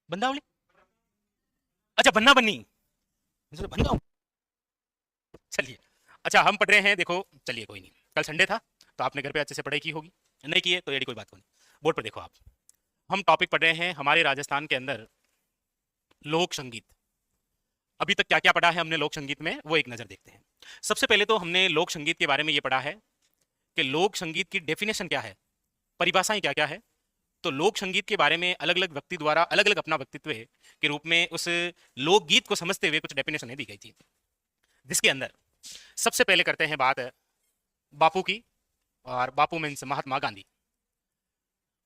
बंदावली। अच्छा, बन्ना बन्नी। बंदा। चलिए। अच्छा, हम पढ़ रहे हैं, देखो। चलिए, कोई नहीं। कल संडे था, तो आपने घर पे अच्छे से पढ़ाई की होगी। नहीं की है तो ये कोई बात नहीं। बोर्ड पर देखो आप। हम टॉपिक पढ़ रहे हैं हमारे राजस्थान के अंदर लोक संगीत। अभी तक क्या क्या पढ़ा है हमने लोक संगीत में, वो एक नजर देखते हैं। सबसे पहले तो हमने लोक संगीत के बारे में ये पढ़ा है कि लोक संगीत की डेफिनेशन क्या है, परिभाषाएं क्या क्या है। तो लोक संगीत के बारे में अलग अलग व्यक्ति द्वारा अलग अलग अपना व्यक्तित्व के रूप में उस लोकगीत को समझते हुए कुछ डेफिनेशन दी गई थी, जिसके अंदर सबसे पहले करते हैं बात बापू की। और बापू मीन्स महात्मा गांधी।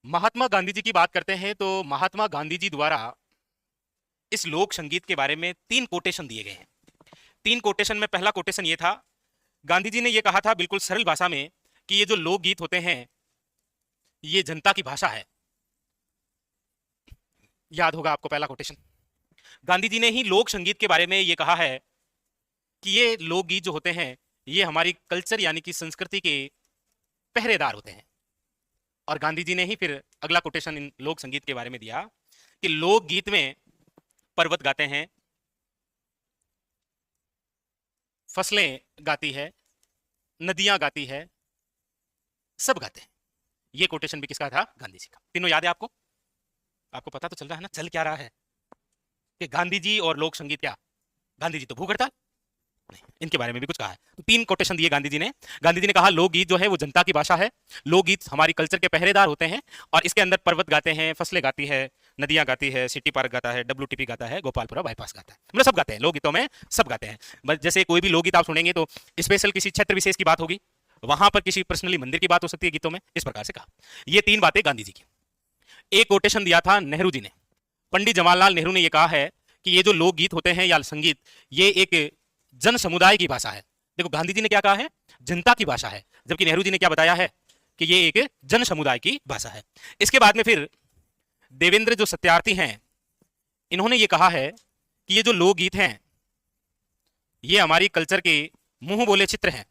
महात्मा गांधी जी की बात करते हैं तो महात्मा गांधी जी द्वारा इस लोक संगीत के बारे में 3 कोटेशन दिए गए हैं। 3 कोटेशन में पहला कोटेशन ये था, गांधी जी ने यह कहा था बिल्कुल सरल भाषा में कि ये जो लोकगीत होते हैं ये जनता की भाषा है। याद होगा आपको पहला कोटेशन। गांधी जी ने ही लोक संगीत के बारे में ये कहा है कि ये लोकगीत जो होते हैं ये हमारी कल्चर यानी कि संस्कृति के पहरेदार होते हैं। और गांधी जी ने ही फिर अगला कोटेशन इन लोक संगीत के बारे में दिया कि लोकगीत में पर्वत गाते हैं, फसलें गाती है, नदियां गाती है, सब गाते हैं। ये कोटेशन भी किसका था? गांधी जी का। तीनों याद है आपको? आपको पता तो चल रहा है ना चल क्या रहा है, कि गांधी जी और लोक संगीत क्या। गांधी जी तो भूख हड़ताल, नहीं, इनके बारे में भी कुछ कहा है। तो 3 कोटेशन दिए गांधी जी ने। गांधी जी ने कहा लोकगीत जो है वो जनता की भाषा है, लोकगीत हमारी कल्चर के पहरेदार होते हैं, और इसके अंदर पर्वत गाते हैं, फसलें गाती है, नदियां गाती है, सिटी पार्क गाता है, WTP गाता है, गोपालपुरा बाईपास गाता है, मतलब सब गाते हैं लोकगीतों में, सब गाते हैं। बस जैसे कोई भी लोकगीत आप सुनेंगे तो स्पेशल किसी क्षेत्र विशेष की बात होगी, वहां पर किसी पर्सनली मंदिर की बात हो सकती है गीतों में, इस प्रकार से कहा। ये 3 बातें गांधी जी की। एक कोटेशन दिया था नेहरू जी ने। पंडित जवाहरलाल नेहरू ने यह कहा है कि ये जो लोकगीत होते हैं या संगीत, ये एक जन समुदाय की भाषा है। देखो गांधी जी ने क्या कहा है? जनता की भाषा है, जबकि नेहरू जी ने क्या बताया है कि ये एक जन समुदाय की भाषा है। इसके बाद में फिर देवेंद्र जो सत्यार्थी हैं, इन्होंने ये कहा है कि ये जो लोकगीत हैं ये हमारी कल्चर के मुंह बोले चित्र हैं।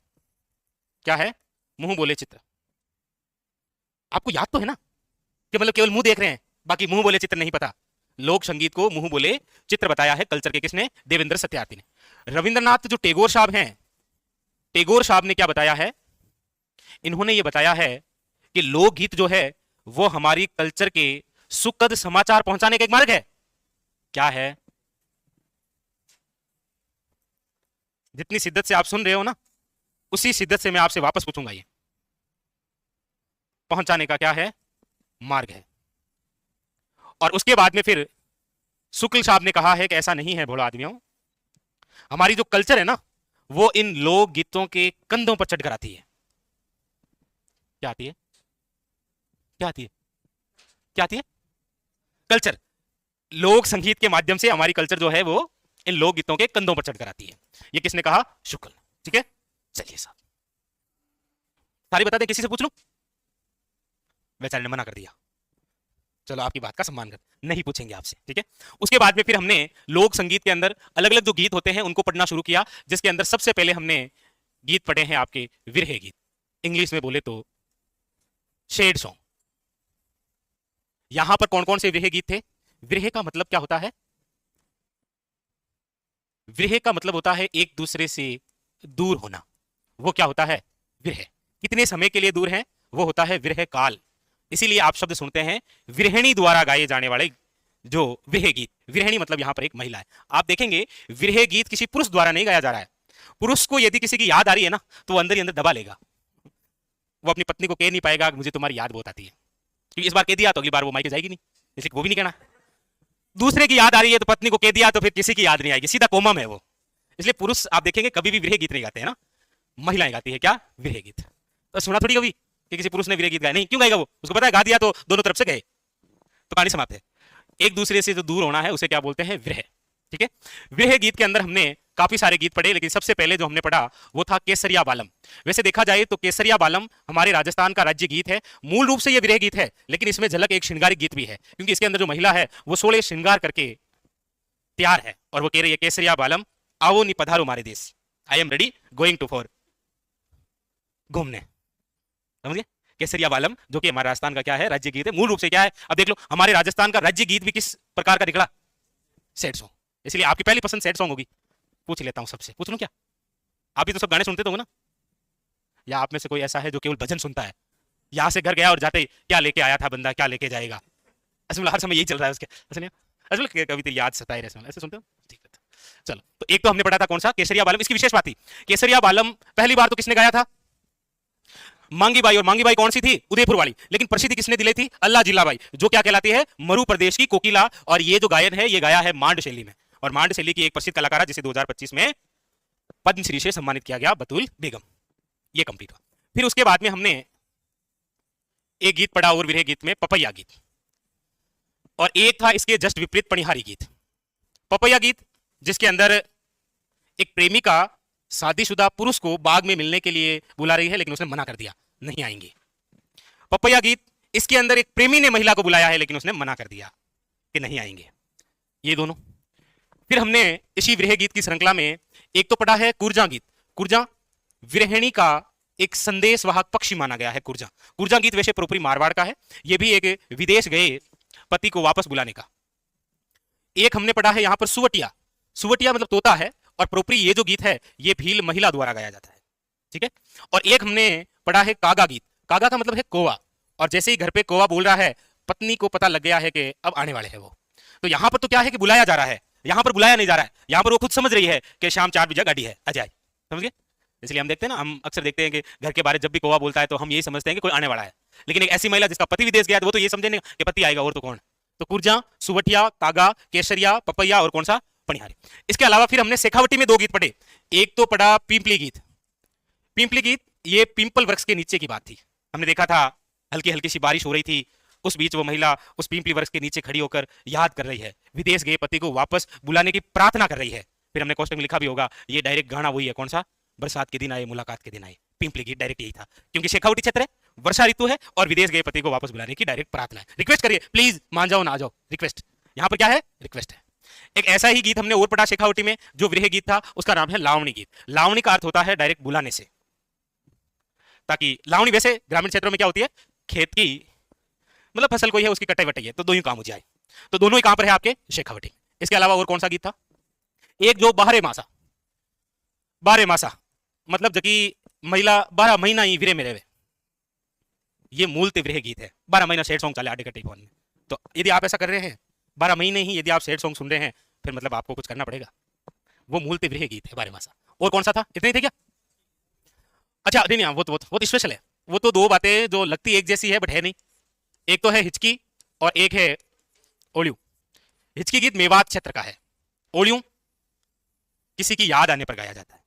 क्या है? मुंह बोले चित्र। आपको याद तो है ना कि मतलब केवल मुंह देख रहे हैं, बाकी मुंह बोले चित्र नहीं पता। लोक संगीत को मुंह बोले चित्र बताया है कल्चर के, किसने? देवेंद्र सत्यार्थी ने। रविंद्रनाथ जो टैगोर साहब हैं, टैगोर साहब ने क्या बताया है? इन्होंने ये बताया है कि लोकगीत जो है वो हमारी कल्चर के सुखद समाचार पहुंचाने का एक मार्ग है। क्या है? जितनी शिद्दत से आप सुन रहे हो ना, उसी शिद्दत से मैं आपसे वापस पूछूंगा, ये पहुंचाने का क्या है? मार्ग है। और उसके बाद में फिर शुक्ल साहब ने कहा है कि ऐसा नहीं है भोला आदमियों, हमारी जो कल्चर है ना वो इन लोक गीतों के कंधों पर चढ़कर आती है। क्या आती है? क्या आती है? क्या आती है? कल्चर। लोक संगीत के माध्यम से हमारी कल्चर जो है वो इन लोक गीतों के कंधों पर चढ़कर आती है। ये किसने कहा? शुक्ल। ठीक है, चलिए साहब सारी बता दें, किसी से पूछ लूं? बेचारे ने मना कर दिया। चलो आपकी बात का सम्मान कर, नहीं पूछेंगे आपसे, ठीक है। उसके बाद में फिर हमने लोक संगीत के अंदर अलग अलग जो गीत होते हैं उनको पढ़ना शुरू किया, जिसके अंदर सबसे पहले हमने गीत पढ़े हैं आपके विरह गीत, इंग्लिश में बोले तो शेड सॉन्ग। यहां पर कौन कौन से विरह गीत थे? विरह का मतलब क्या होता है? विरह का मतलब होता है एक दूसरे से दूर होना। वो क्या होता है? विरह। कितने समय के लिए दूर है? वो होता है विरह काल। इसीलिए आप शब्द सुनते हैं विरहिणी द्वारा गाए जाने वाले जो विरह गीत। विरहिणी मतलब यहां पर एक महिला है। आप देखेंगे विरह गीत किसी पुरुष द्वारा नहीं गाया जा रहा है। पुरुष को यदि किसी की याद आ रही है ना तो वो अंदर ही अंदर दबा लेगा, वो अपनी पत्नी को कह नहीं पाएगा मुझे तुम्हारी याद बहुत आती है, क्योंकि इस बार कह दिया तो अगली बार वो मायके जाएगी नहीं, इसलिए वो भी नहीं कहना। दूसरे की याद आ रही है तो पत्नी को कह दिया तो फिर किसी की याद नहीं आएगी, सीधा कोमम है वो। इसलिए पुरुष आप देखेंगे कभी भी विरह गीत नहीं गाते हैं ना, महिलाएं गाती है क्या? विरह गीत। तो सुना थोड़ी कभी कि किसी पुरुष ने विरह गीत गाया? नहीं, क्यों गाएगा वो? उसको पता है गा दिया तो दोनों तरफ से गए, तो कहानी समाप्त है। एक दूसरे से जो दूर होना है उसे क्या बोलते हैं? विरह। ठीक है। विरह गीत के अंदर हमने काफी सारे गीत पढ़े, लेकिन सबसे पहले जो हमने पढ़ा वो था केसरिया बालम। वैसे देखा जाए तो केसरिया बालम हमारे राजस्थान का राज्य गीत है। मूल रूप से ये विरह गीत है, लेकिन इसमें झलक एक श्रृंगारिक गीत भी है, क्योंकि इसके अंदर जो महिला है वो 16 श्रृंगार करके तैयार है और वो कह रही है केसरिया बालम आओ नी पधारो मारे देश, I am ready going to for घूमने। समझ गए? केसरिया बालम, जो कि हमारा राजस्थान का क्या है, राज्य गीत है। मूल रूप से क्या है, अब देख लो, हमारे राजस्थान का राज्य गीत भी किस प्रकार का निकला, सैड सॉन्ग। इसलिए आपकी पहली पसंद सैड सॉन्ग होगी। पूछ लेता हूं सबसे, पूछ लूं क्या? आप भी तो सब गाने सुनते तो हो ना? या आप में से कोई ऐसा है जो केवल भजन सुनता है? यहां से घर गया और जाते ही क्या लेके आया था बंदा, क्या लेके जाएगा, असल हर समय यही चल रहा है उसके। असल कभी तो याद सताए रहे, ऐसे सुनते हो? ठीक है, चलो। तो एक तो हमने पढ़ा था कौन सा, केसरिया बालम। इसकी विशेष बात थी, केसरिया बालम पहली बार तो किसने गाया था? मांगी बाई। और मांगी बाई कौन सी थी? उदयपुर वाली। लेकिन प्रसिद्धि किसने दिलाई थी? अल्लाह जिल्लाबाई, जो क्या कहलाती है, मरु प्रदेश की कोकिला। और ये जो गायन है ये गाया है मांड शैली में। और मांड शैली की एक प्रसिद्ध कलाकार जिसे 2025 में पद्मश्री से सम्मानित किया गया, बतूल बेगम। ये कंप्लीट हुआ। फिर उसके बाद में हमने एक गीत पढ़ा और विरह गीत में पपैया गीत, और एक था इसके जस्ट विपरीत पणिहारी गीत। पपैया गीत जिसके अंदर एक प्रेमिका शादीशुदा पुरुष को बाग में मिलने के लिए बुला रही है, लेकिन उसने मना कर दिया, नहीं आएंगे। पपैया गीत इसके अंदर एक प्रेमी ने महिला को बुलाया है, लेकिन उसने मना कर दिया कि नहीं आएंगे। ये दोनों। फिर हमने इसी विरह गीत की श्रृंखला में एक तो पढ़ा है कुर्जा गीत। कुर्जा विरहिणी का एक संदेश वाहक पक्षी माना गया है कुर्जा। कुर्जा गीत वैसे प्रोपरी मारवाड़ का है, यह भी एक विदेश गए पति को वापस बुलाने का। एक हमने पढ़ा है यहां पर सुवटिया। सुवटिया मतलब तोता है, और प्रोपरी ये जो गीत है ये भील महिला द्वारा गाया जाता है, ठीक है। और एक हमने पढ़ा है कागा गीत। कागा का मतलब है कौवा, और जैसे ही घर पे कौवा बोल रहा है, पत्नी को पता लग गया है कि अब आने वाले हैं वो। तो यहां पर तो क्या है कि बुलाया जा रहा है, यहां पर बुलाया नहीं जा रहा है, यहां पर वो खुद समझ रही है कि शाम 4 बजे गाड़ी है, आ जाए। समझ गए? इसलिए हम देखते हैं ना, हम अक्सर देखते हैं कि घर के बारे जब भी कौवा बोलता है तो हम यही समझते हैं कि कोई आने वाला है। लेकिन एक ऐसी महिला जिसका पति विदेश गया, तो वो तो ये समझे नहीं कि पति आएगा, और तो कौन। तो कुर्जा, सुवटिया, कागा, केसरिया, पपैया, और कौन सा, पणिहारी। इसके अलावा फिर हमने शेखावटी में 2 गीत पढ़े। एक तो पढ़ा पिंपली गीत। पिंपली गीत ये पिंपल वृक्ष के नीचे की बात थी। हमने देखा था हल्की हल्की सी बारिश हो रही थी, उस बीच वो महिला उस पिंपली वृक्ष के नीचे खड़ी होकर याद कर रही है, विदेश गए पति को वापस बुलाने की प्रार्थना कर रही है। फिर हमने कोष्टक में लिखा भी होगा, ये डायरेक्ट गाना वही है, कौन सा, बरसात के दिन आए, मुलाकात के दिन आए। पिंपली गीत डायरेक्ट यही था, क्योंकि शेखावटी क्षेत्र है, वर्षा ऋतु है, और विदेश गए पति को वापस बुलाने की डायरेक्ट प्रार्थना है। रिक्वेस्ट करिए, प्लीज मान जाओ ना आ जाओ, रिक्वेस्ट। यहां पर क्या है, रिक्वेस्ट है। एक ऐसा ही गीत हमने और पढ़ा शेखावटी में, जो विरह गीत था, उसका नाम है लावणी गीत। लावणी का अर्थ होता है डायरेक्ट बुलाने से, ताकि लावणी वैसे ग्रामीण क्षेत्रों में क्या होती है, खेत की मतलब फसल कोई है उसकी कटाई वटाई है, तो दो ही काम हो जाए। तो दोनों ही कहां पर है, आपके शेखावटी। इसके अलावा और कौन सा गीत था? एक जो बारह मासा। बारह मासा मतलब जबकि महिला 12 महीना ही विरह में रहे, ये मूल विरह गीत है। 12 महीना सैड सॉन्ग चले आडे कटे फोन में। तो यदि आप ऐसा कर रहे हैं 12 महीने ही यदि आप सैड सॉन्ग सुन रहे हैं, फिर मतलब आपको कुछ करना पड़ेगा। वो मूल विरह गीत है 12 मासा। और कौन सा था, इतने थे क्या? अच्छा नहीं नहीं, वो तो स्पेशल है। वो तो 2 बातें जो लगती एक जैसी है बट है नहीं। एक तो है हिचकी और एक है ओलियू। हिचकी गीत मेवात क्षेत्र का है, ओलियू किसी की याद आने पर गाया जाता है।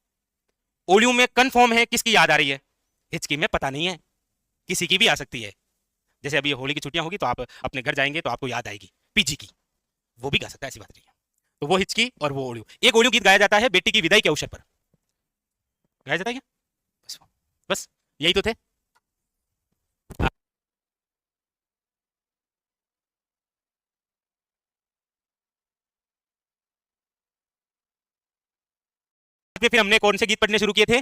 ओलियू में कन्फर्म है किसकी याद आ रही है, हिचकी में पता नहीं है, किसी की भी आ सकती है। जैसे अभी होली की छुट्टियां होगी तो आप अपने घर जाएंगे तो आपको याद आएगी पीजी की, वो भी गा सकता है, ऐसी बात नहीं है। तो वो हिचकी और वो ओलियू। एक ओलियू गीत गाया जाता है बेटी की विदाई के अवसर पर, गाया जाता है क्या? बस बस यही तो थे। फिर हमने कौन से गीत पढ़ने शुरू किए थे?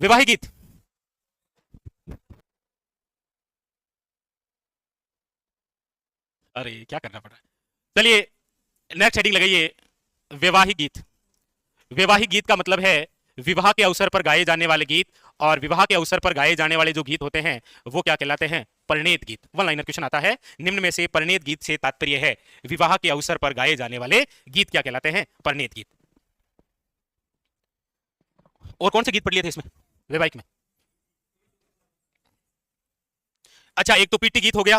विवाह गीत। अरे क्या करना पड़ रहा है, चलिए नेक्स्ट हेडिंग लगाइए, वैवाहिक गीत। वैवाहिक गीत का मतलब है विवाह के अवसर पर गाए जाने वाले गीत। और विवाह के अवसर पर गाए जाने वाले जो गीत होते हैं वो क्या कहलाते हैं, परिणीत गीत। वन लाइनर क्वेश्चन आता है, निम्न में से परिणीत गीत से तात्पर्य है विवाह के अवसर पर गाए जाने वाले गीत क्या कहलाते हैं, परिणीत गीत। और कौन से गीत पढ़ लिए थे इसमें वैवाहिक में? अच्छा एक तो पीटी गीत हो गया।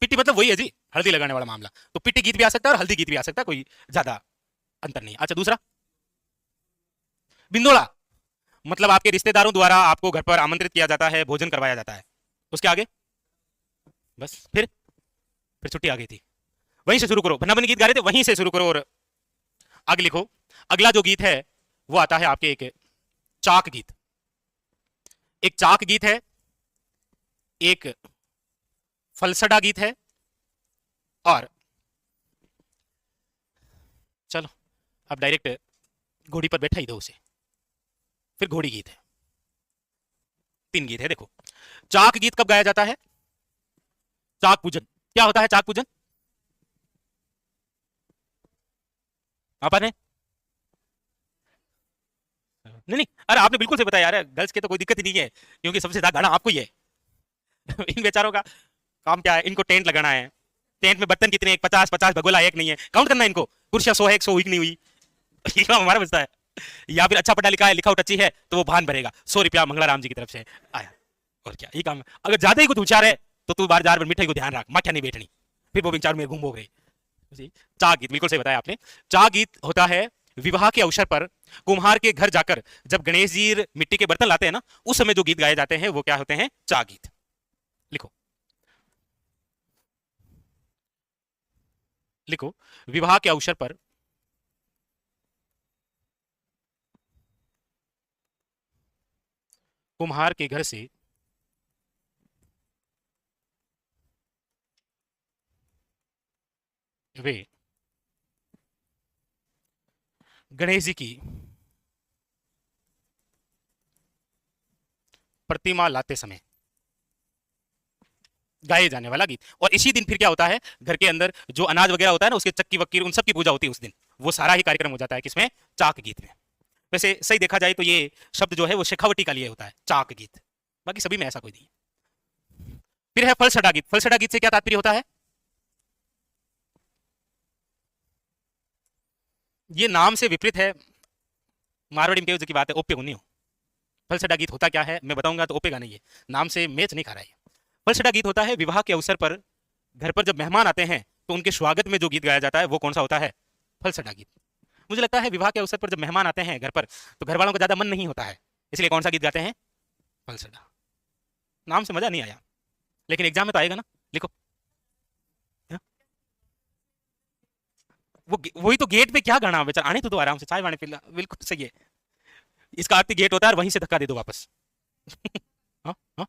पीटी मतलब वही है जी, हल्दी लगाने वाला मामला। तो पीटी गीत भी आ सकता है और हल्दी गीत भी आ सकता है, कोई ज्यादा अंतर नहीं। अच्छा दूसरा बिंदोला, मतलब आपके रिश्तेदारों द्वारा आपको घर पर आमंत्रित किया जाता है, भोजन करवाया जाता है। उसके आगे बस फिर छुट्टी आ गई थी। वहीं से शुरू करो, भन्ना बनी गीत गा रहे थे वहीं से शुरू करो और आगे लिखो। अगला जो गीत है वो आता है आपके एक चाक गीत। एक चाक गीत है, एक फलसड़ा गीत है, और चलो अब डायरेक्ट घोड़ी पर बैठा ही दो उसे। फिर घोड़ी गीत है। तीन गीत है। देखो, चाक गीत कब गाया जाता है? चाक पूजन। क्या होता है चाक पूजन? आपने नहीं नहीं, अरे आपने बिल्कुल से बताया यार, गर्ल्स के तो कोई दिक्कत ही नहीं है, क्योंकि सबसे ज्यादा गाना आपको ही है। इन बेचारों का काम क्या है? इनको टेंट लगाना है। टेंट में बर्तन कितने? 50-50 भगोला, एक नहीं है, काउंट करना है इनको। कुर्सियां 100 है, 100 हुई कि नहीं हुई। ये काम हमारा बचता है। या फिर अच्छा पढ़ा लिखा है, लिखा उठा अच्छी है, तो वो भान भरेगा, 100 रुपया मंगला राम जी की तरफ से आया। और क्या, ये काम है। अगर ज्यादा ही कुछ होशियार है तो तू बार बार मिठाई को ध्यान रख, माखिया नहीं बैठनी, फिर वो चार में घूम हो गए। चाक गीत बिल्कुल सही बताया आपने। चाक गीत होता है विवाह के अवसर पर कुम्हार के घर जाकर जब गणेश जी मिट्टी के बर्तन लाते हैं ना, उस समय जो गीत गाए जाते हैं वो क्या होते हैं? चाक गीत। लिखो लिखो, विवाह के अवसर पर कुम्हार के घर से वे गणेश जी की प्रतिमा लाते समय गाए जाने वाला गीत। और इसी दिन फिर क्या होता है, घर के अंदर जो अनाज वगैरह होता है ना, उसके चक्की वक्की उन सब की पूजा होती है उस दिन। वो सारा ही कार्यक्रम हो जाता है किसमें? चाक गीत में। वैसे सही देखा जाए तो ये शब्द जो है वो शेखावटी का लिए होता है, चाक गीत। बाकी सभी में ऐसा कोई नहीं है। फिर है फलसडा गीत। फलसडा गीत से क्या तात्पर्य होता है? ये नाम से विपरीत है। मारवाड़ी में की बात है, ओपे नहीं हो। फलसडा गीत होता क्या है मैं बताऊंगा, तो ओपेगा नहीं है, नाम से मैच नहीं खा रहा है। फलसडा गीत होता है विवाह के अवसर पर घर पर जब मेहमान आते हैं तो उनके स्वागत में जो गीत गाया जाता है वो कौन सा होता है? फलसडा गीत। मुझे लगता है विवाह के अवसर पर जब मेहमान आते हैं घर पर तो घर वालों का ज्यादा मन नहीं होता है, इसलिए कौन सा गीत गाते हैं? फलसडा। नाम से मजा नहीं आया, लेकिन एग्जाम में तो आएगा ना। लिखो। है? वो वही तो, गेट पे क्या गाना बेचारा, आने तो आराम से चाय वाने पिला, बिल्कुल सही है। इसका अर्थ गेट होता है और वहीं से धक्का दे दो वापस। हाँ हाँ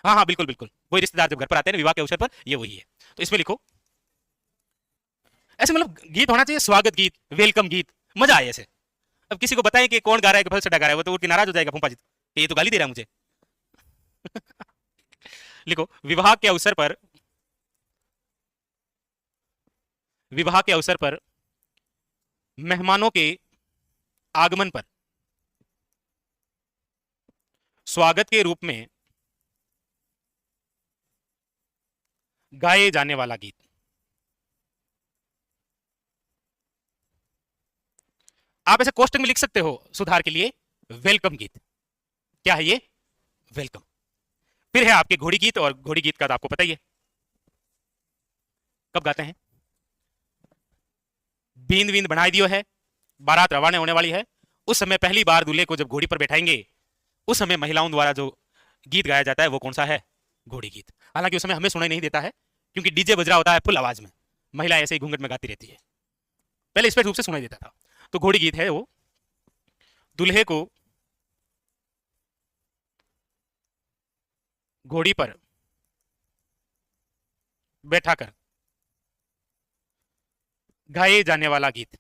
हाँ हाँ, बिल्कुल बिल्कुल, वही रिश्तेदार जब घर पर आते हैं विवाह के अवसर पर, ये वही है। तो इसमें लिखो, ऐसे मतलब गीत होना चाहिए, स्वागत गीत, वेलकम गीत, मजा आए ऐसे। अब किसी को बताएं कि कौन गा रहा है, कि फलसडा गा रहा है, वो तो उठ के नाराज हो जाएगा फूफा जी, कि ये तो गाली दे रहा है मुझे। लिखो, विवाह के अवसर पर, विवाह के अवसर पर मेहमानों के आगमन पर स्वागत के रूप में गाए जाने वाला गीत। आप ऐसे कोष्टक में लिख सकते हो सुधार के लिए, वेलकम गीत। क्या है ये? वेलकम। फिर है आपके घोड़ी गीत, और घोड़ी गीत का तो आपको पता ही है कब गाते हैं। बींद बींद बढ़ाई दियो है, बारात रवाना होने वाली है, उस समय पहली बार दूल्हे को जब घोड़ी पर बैठाएंगे, उस समय महिलाओं द्वारा जो गीत गाया जाता है वो कौन सा है? घोड़ी गीत। हालांकि उस समय हमें सुनाई नहीं देता है, क्योंकि डीजे बज रहा होता है फुल आवाज में, महिला ऐसे ही घूंघट में गाती रहती है। पहले स्पष्ट रूप से सुनाई देता था। तो घोड़ी गीत है वो, दूल्हे को घोड़ी पर बैठाकर गाए जाने वाला गीत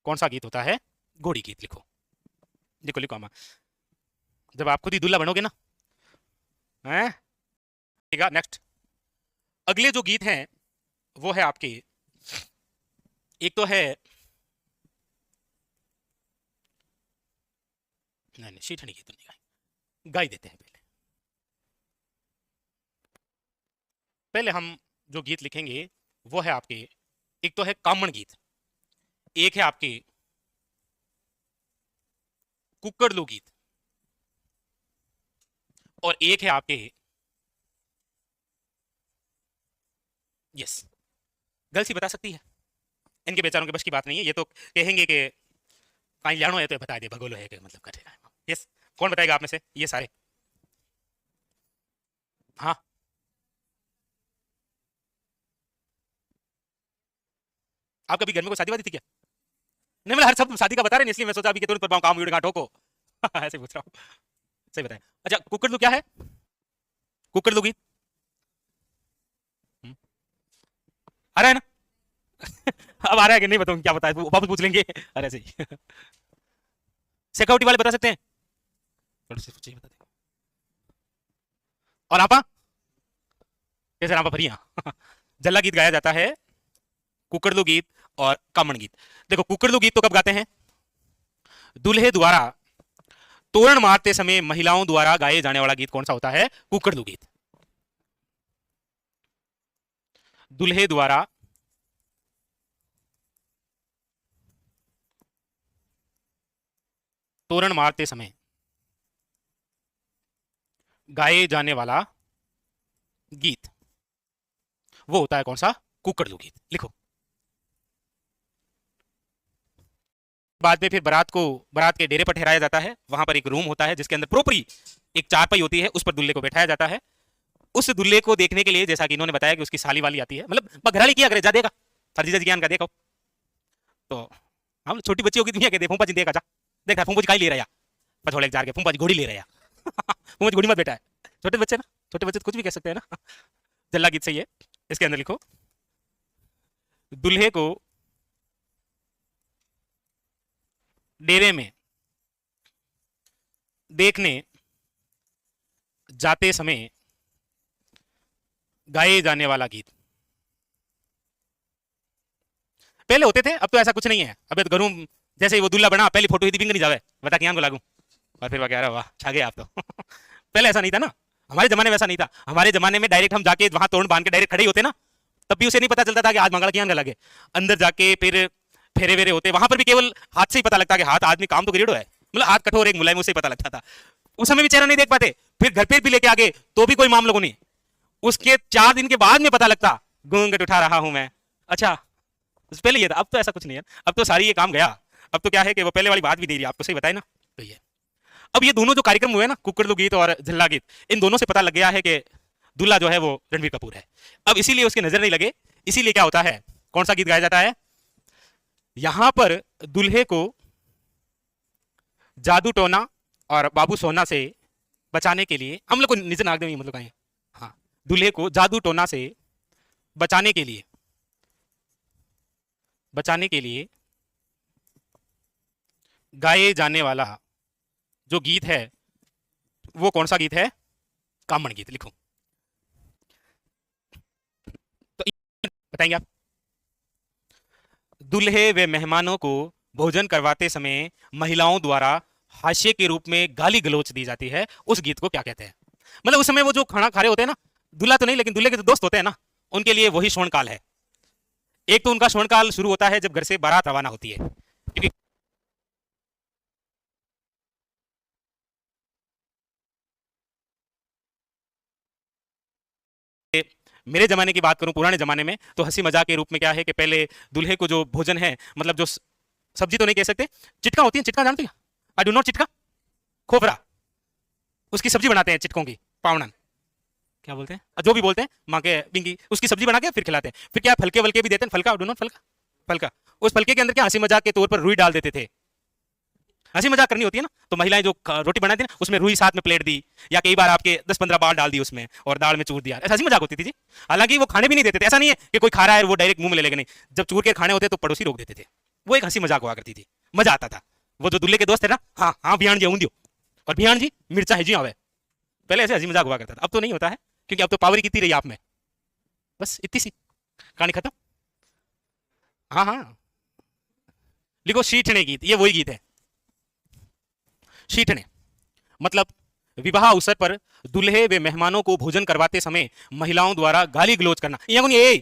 कौन सा गीत होता है? घोड़ी गीत। लिखो लिखो लिखो अमा, जब आप खुद ही दूल्हा बनोगे ना, हैं? ठीक है, नेक्स्ट। अगले जो गीत हैं वो है आपके, एक तो है, नहीं नहीं शीठनी गीत तो नहीं गाए, गा ही देते हैं पहले। पहले हम जो गीत लिखेंगे वो है आपके, एक तो है कामण गीत, एक है आपके कुकड़लू गीत, और एक है आपके, यस, गर्ल्स ही बता सकती है, इनके बेचारों के बस की बात नहीं है। ये तो कहेंगे कि कहीं लानो है तो बता दे, भगोलो है कि मतलब कटेगा। यस, कौन बताएगा आप में से ये सारे? हाँ, आप कभी घर में कोई शादी वादी थी क्या? नहीं मतलब हर सब शादी का बता रहे हैं, इसलिए मैं सोचा अभी कि तुरंत पर काम वीडियो गांठों को। ऐसे पूछ रहा हूँ, सही बताएं। अच्छा, कुकर तो क्या है? कुकर दोगी? आ रहा है ना? अब आ रहा है कि नहीं बताऊँ, क्या बताए, वापस पूछ लेंगे। अरे सही। सिक्योरिटी वाले बता सकते हैं? थोड़ी सी सोचिए, बता दें। और आपा कैसे रापा भरिया जल्ला गीत गाया जाता है, कुकड़लू गीत और कामण गीत। देखो कुकड़लू गीत तो कब गाते हैं? दूल्हे द्वारा तोरण मारते समय महिलाओं द्वारा गाए जाने वाला गीत कौन सा होता है? कुकड़लू गीत। दूल्हे द्वारा तोरण मारते समय गाए जाने वाला गीत वो होता है कौन सा? कुकड़लू गीत। लिखो। बाद में फिर बारात के डेरे पर ठहराया जाता है। वहां पर एक रूम होता है जिसके अंदर प्रोपरी एक चारपाई होती है, उस पर दूल्हे को बैठाया जाता है। उस दूल्हे को देखने के लिए, जैसा कि इन्होंने बताया कि उसकी साली वाली आती है, मतलब घराली किया करे, जा देगा फर्जी ज्ञान का देखो। तो हम छोटी बच्ची होगी दुनिया के दे फूफा जी देखा जा, देखा फूफा जी का ही ले रहा पछोड़े जार के, फूफा जी घोड़ी ले रहा फूफा जी घोड़ी मत बैठा है। छोटे बच्चे ना, छोटे बच्चे तो कुछ भी कह सकते हैं ना। जल्ला गीत सही है। इसके अंदर लिखो, दूल्हे को डेरे में देखने जाते समय गाए जाने वाला गीत। पहले होते थे, अब तो ऐसा कुछ नहीं है। अब तो घरों जैसे ही वो दूल्हा बना, पहली फोटो ही दीपिंग नहीं जावे, बता क्या को लागू, और फिर वगैरह, वाह छा गए आप तो पहले ऐसा नहीं था ना, हमारे जमाने में ऐसा नहीं था। हमारे जमाने में डायरेक्ट हम जाके वहां तोरण बांध के डायरेक्ट खड़े ही होते ना, तब भी उसे नहीं पता चलता था कि आज मंगल क्या लगे। अंदर जाके फिर फेरे वेरे होते, वहां पर भी केवल हाथ से ही पता लगता कि हाथ आदमी काम तो करीडो है, मतलब हाथ कठोर एक मुलायम, उसे पता लगता था। उस समय भी चेहरा नहीं देख पाते, फिर घर पे भी लेके आ गए तो भी कोई मामला को नहीं। उसके 4 दिन के बाद में पता लगता घूंघट उठा रहा हूं मैं। अच्छा, पहले ये था, अब तो ऐसा कुछ नहीं है। अब तो सारी ये काम गया। अब तो क्या है कि वो पहले वाली बात भी नहीं रही, आपको सही बताए ना। तो ये अब ये दोनों जो कार्यक्रम हुए ना, कुकड़लू गीत और झल्ला गीत, इन दोनों से पता लग गया है कि दूल्हा जो है वो रणबीर कपूर है। अब इसीलिए उसकी नजर नहीं लगे, इसीलिए क्या होता है, कौन सा गीत गाया जाता है? यहां पर दूल्हे को जादू टोना और बाबू सोना से बचाने के लिए, हम लोग को निज नाग में मतलब कहें, हाँ, दूल्हे को जादू टोना से बचाने के लिए गाए जाने वाला जो गीत है वो कौन सा गीत है? कामण गीत। लिखो। तो बताएंगे आप? दूल्हे व मेहमानों को भोजन करवाते समय महिलाओं द्वारा हास्य के रूप में गाली गलौच दी जाती है, उस गीत को क्या कहते हैं? मतलब उस समय वो जो खाना खा रहे होते हैं ना, दूल्हा तो नहीं लेकिन दूल्हे के जो दोस्त होते हैं ना, उनके लिए वही श्रवण काल है। एक तो उनका श्रवण काल शुरू होता है जब घर से बारात रवाना होती है, क्योंकि मेरे जमाने की बात करूं, पुराने जमाने में तो हंसी मजाक के रूप में क्या है कि पहले दूल्हे को जो भोजन है, मतलब जो सब्जी तो नहीं कह सकते, चिटका होती है, चिटका जानते हैं? आई डू नॉट चिटका, खोपरा, उसकी सब्जी बनाते हैं चिटकों की, पावनन क्या बोलते हैं, जो भी बोलते हैं, माँ के बिंगी, उसकी सब्जी बना के फिर खिलाते हैं। फिर क्या फलके वलके भी देते हैं, फलका, डू नॉट फलका, फलका, उस फलके के अंदर क्या हंसी मजाक के तौर पर रुई डाल देते थे। हंसी मजाक करनी होती है ना, तो महिलाएं जो रोटी बनाती है ना, उसमें रुई साथ में प्लेट दी, या कई बार आपके 10-15 बाल डाल दी उसमें और दाल में चूर दिया, ऐसा हंसी मजाक होती थी जी। हालांकि वो खाने भी नहीं देते थे, ऐसा नहीं है कि कोई खा रहा है वो डायरेक्ट मुंह में ले लेगा, नहीं, जब चूर के खाने होते तो पड़ोसी रोक देते थे। वो एक हंसी मजाक हुआ करती थी, मजा आता था। वो जो दूल्हे के दोस्त है ना, हाँ हाँ भियान जी ऊंधियो, और भियान जी मिर्चा है जी आवे, पहले ऐसे हंसी मजाक हुआ करता था। अब तो नहीं होता है, क्योंकि अब तो पावर कितनी रही आप में, बस इतनी सी कहानी खत्म। हाँ हाँ, लिखो शीठने गीत, ये वही गीत है। शीठने मतलब विवाह अवसर पर दूल्हे व मेहमानों को भोजन करवाते समय महिलाओं द्वारा गाली गलौज करना। ये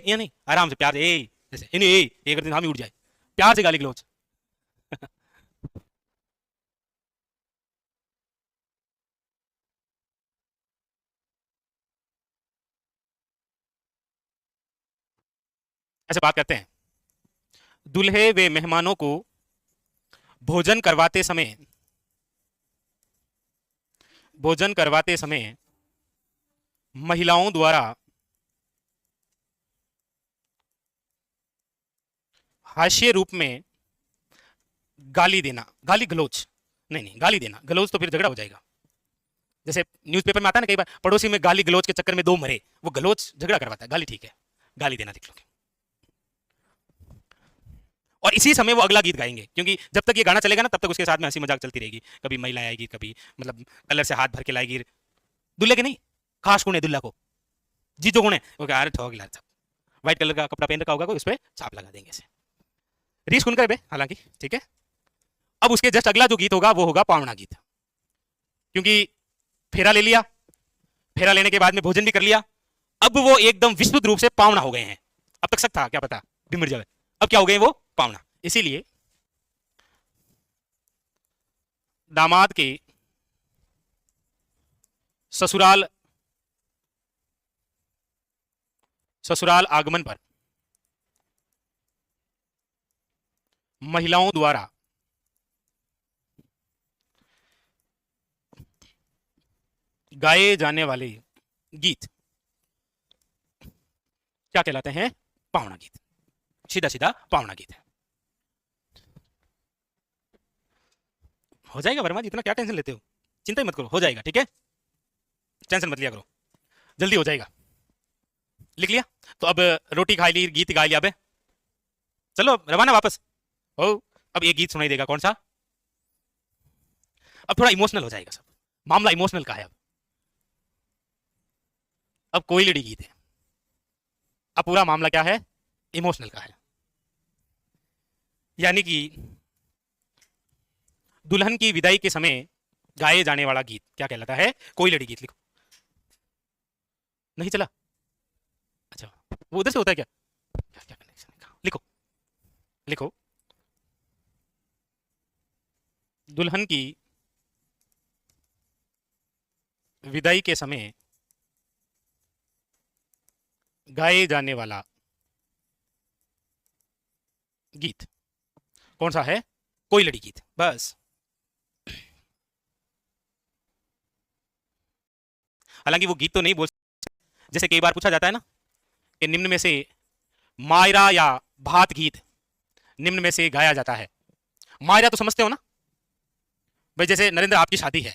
नहीं, आराम से प्यार से, जैसे ये करते हम ही उठ जाए, प्यार से गाली गलौज ऐसे बात करते हैं। दूल्हे व मेहमानों को भोजन करवाते समय महिलाओं द्वारा हास्य रूप में गाली देना, गाली गलौज नहीं, गाली देना, गलौज तो फिर झगड़ा हो जाएगा। जैसे न्यूज़पेपर में आता है ना, कई बार पड़ोसी में गाली गलौज के चक्कर में 2 मरे, वो गलौज झगड़ा करवाता है, गाली ठीक है, गाली देना लिख लो। और इसी समय वो अगला गीत गाएंगे, क्योंकि जब तक ये गाना चलेगा ना तब तक उसके साथ में हंसी मजाक चलती रहेगी। कभी महिला आएगी, कभी मतलब कलर से हाथ भर के लाएगी, दुल्हे के नहीं, खास कौन है दुल्हा को, जीजो कौन है, वो कहा अरे ठोक ला, व्हाइट कलर का कपड़ा पहन रखा होगा कोई, उस पर छाप लगा देंगे ऐसे, रीस सुनकर बे हालांकि, ठीक है। अब उसके जस्ट अगला जो गीत होगा वो होगा पावना गीत, क्योंकि फेरा ले लिया, फेरा लेने के बाद में भोजन भी कर लिया, अब वो एकदम विस्तृत रूप से पावना हो गए हैं। अब तक शक था क्या पता बिमर जावे, अब क्या हो गए वो पावना। इसीलिए दामाद के ससुराल आगमन पर महिलाओं द्वारा गाए जाने वाले गीत क्या कहलाते हैं, पावना गीत, सीधा सीधा पावना गीत है। हो जाएगा वर्मा जी, इतना क्या टेंशन लेते हो, चिंता ही मत करो, हो जाएगा, ठीक है, टेंशन मत लिया करो, जल्दी हो जाएगा। लिख लिया तो अब रोटी खा ली, गीत गा लिया, अब चलो रवाना वापस हो। अब एक गीत सुनाई देगा, कौन सा, अब थोड़ा इमोशनल हो जाएगा सब, मामला इमोशनल का है। अब कोई लड़ी गीत है, अब पूरा मामला क्या है, इमोशनल का है। यानी कि दुल्हन की विदाई के समय गाए जाने वाला गीत क्या कहलाता है, कोई लड़ी गीत। लिखो, नहीं चला, अच्छा वो उधर से होता है क्या, क्या क्या कनेक्शन है, लिखो लिखो, दुल्हन की विदाई के समय गाए जाने वाला गीत कौन सा है, कोई लड़ी गीत, बस। हालांकि वो गीत तो नहीं बोल, जैसे कई बार पूछा जाता है ना कि निम्न में से मायरा या भात गीत निम्न में से गाया जाता है। मायरा तो समझते हो ना भाई, जैसे नरेंद्र आपकी शादी है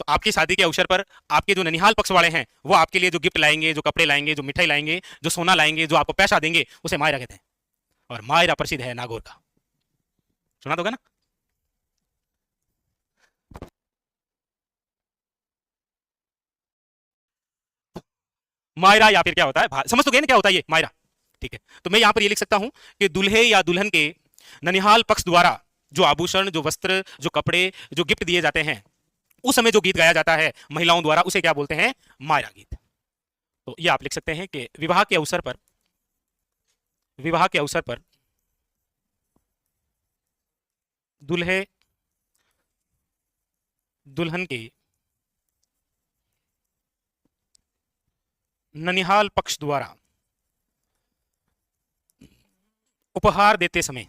तो आपकी शादी के अवसर पर आपके जो ननिहाल पक्ष वाले हैं वो आपके लिए जो गिफ्ट लाएंगे, जो कपड़े लाएंगे, जो मिठाई लाएंगे, जो सोना लाएंगे, जो आपको पैसा देंगे, उसे मायरा कहते हैं। और मायरा प्रसिद्ध है नागौर का, सुना होगा ना। मायरा या फिर क्या होता है, समझ तो गए ना क्या होता है ये मायरा, ठीक है। तो मैं यहां पर ये लिख सकता हूं कि दूल्हे या दुल्हन के ननिहाल पक्ष द्वारा जो आभूषण, जो वस्त्र, जो कपड़े, जो गिफ्ट दिए जाते हैं, उस समय जो गीत गाया जाता है महिलाओं द्वारा, उसे क्या बोलते हैं, मायरा गीत। तो ये आप लिख सकते हैं कि विवाह के अवसर पर, विवाह के अवसर पर दुल्हे दुल्हन के ननिहाल पक्ष द्वारा उपहार देते समय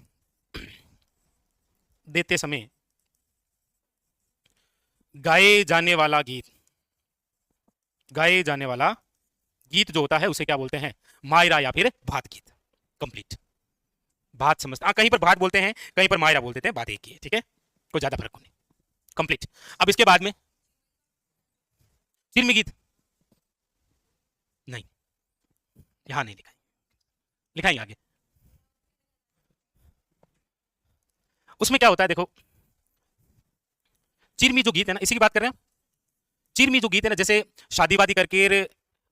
गाए जाने वाला गीत, गाए जाने वाला गीत जो होता है उसे क्या बोलते हैं, मायरा या फिर भात गीत। कंप्लीट, भात समझते, हाँ कहीं पर भात बोलते हैं, कहीं पर मायरा बोल देते हैं, बात एक ही है, ठीक है, कोई ज्यादा फर्क नहीं। कंप्लीट। अब इसके बाद में फिल्मी गीत नहीं, यहां नहीं लिखाई, लिखाएंगे आगे। उसमें क्या होता है देखो, चिरमी जो गीत है ना, इसी की बात कर रहे हैं। चिरमी जो गीत है ना, जैसे शादी वादी करके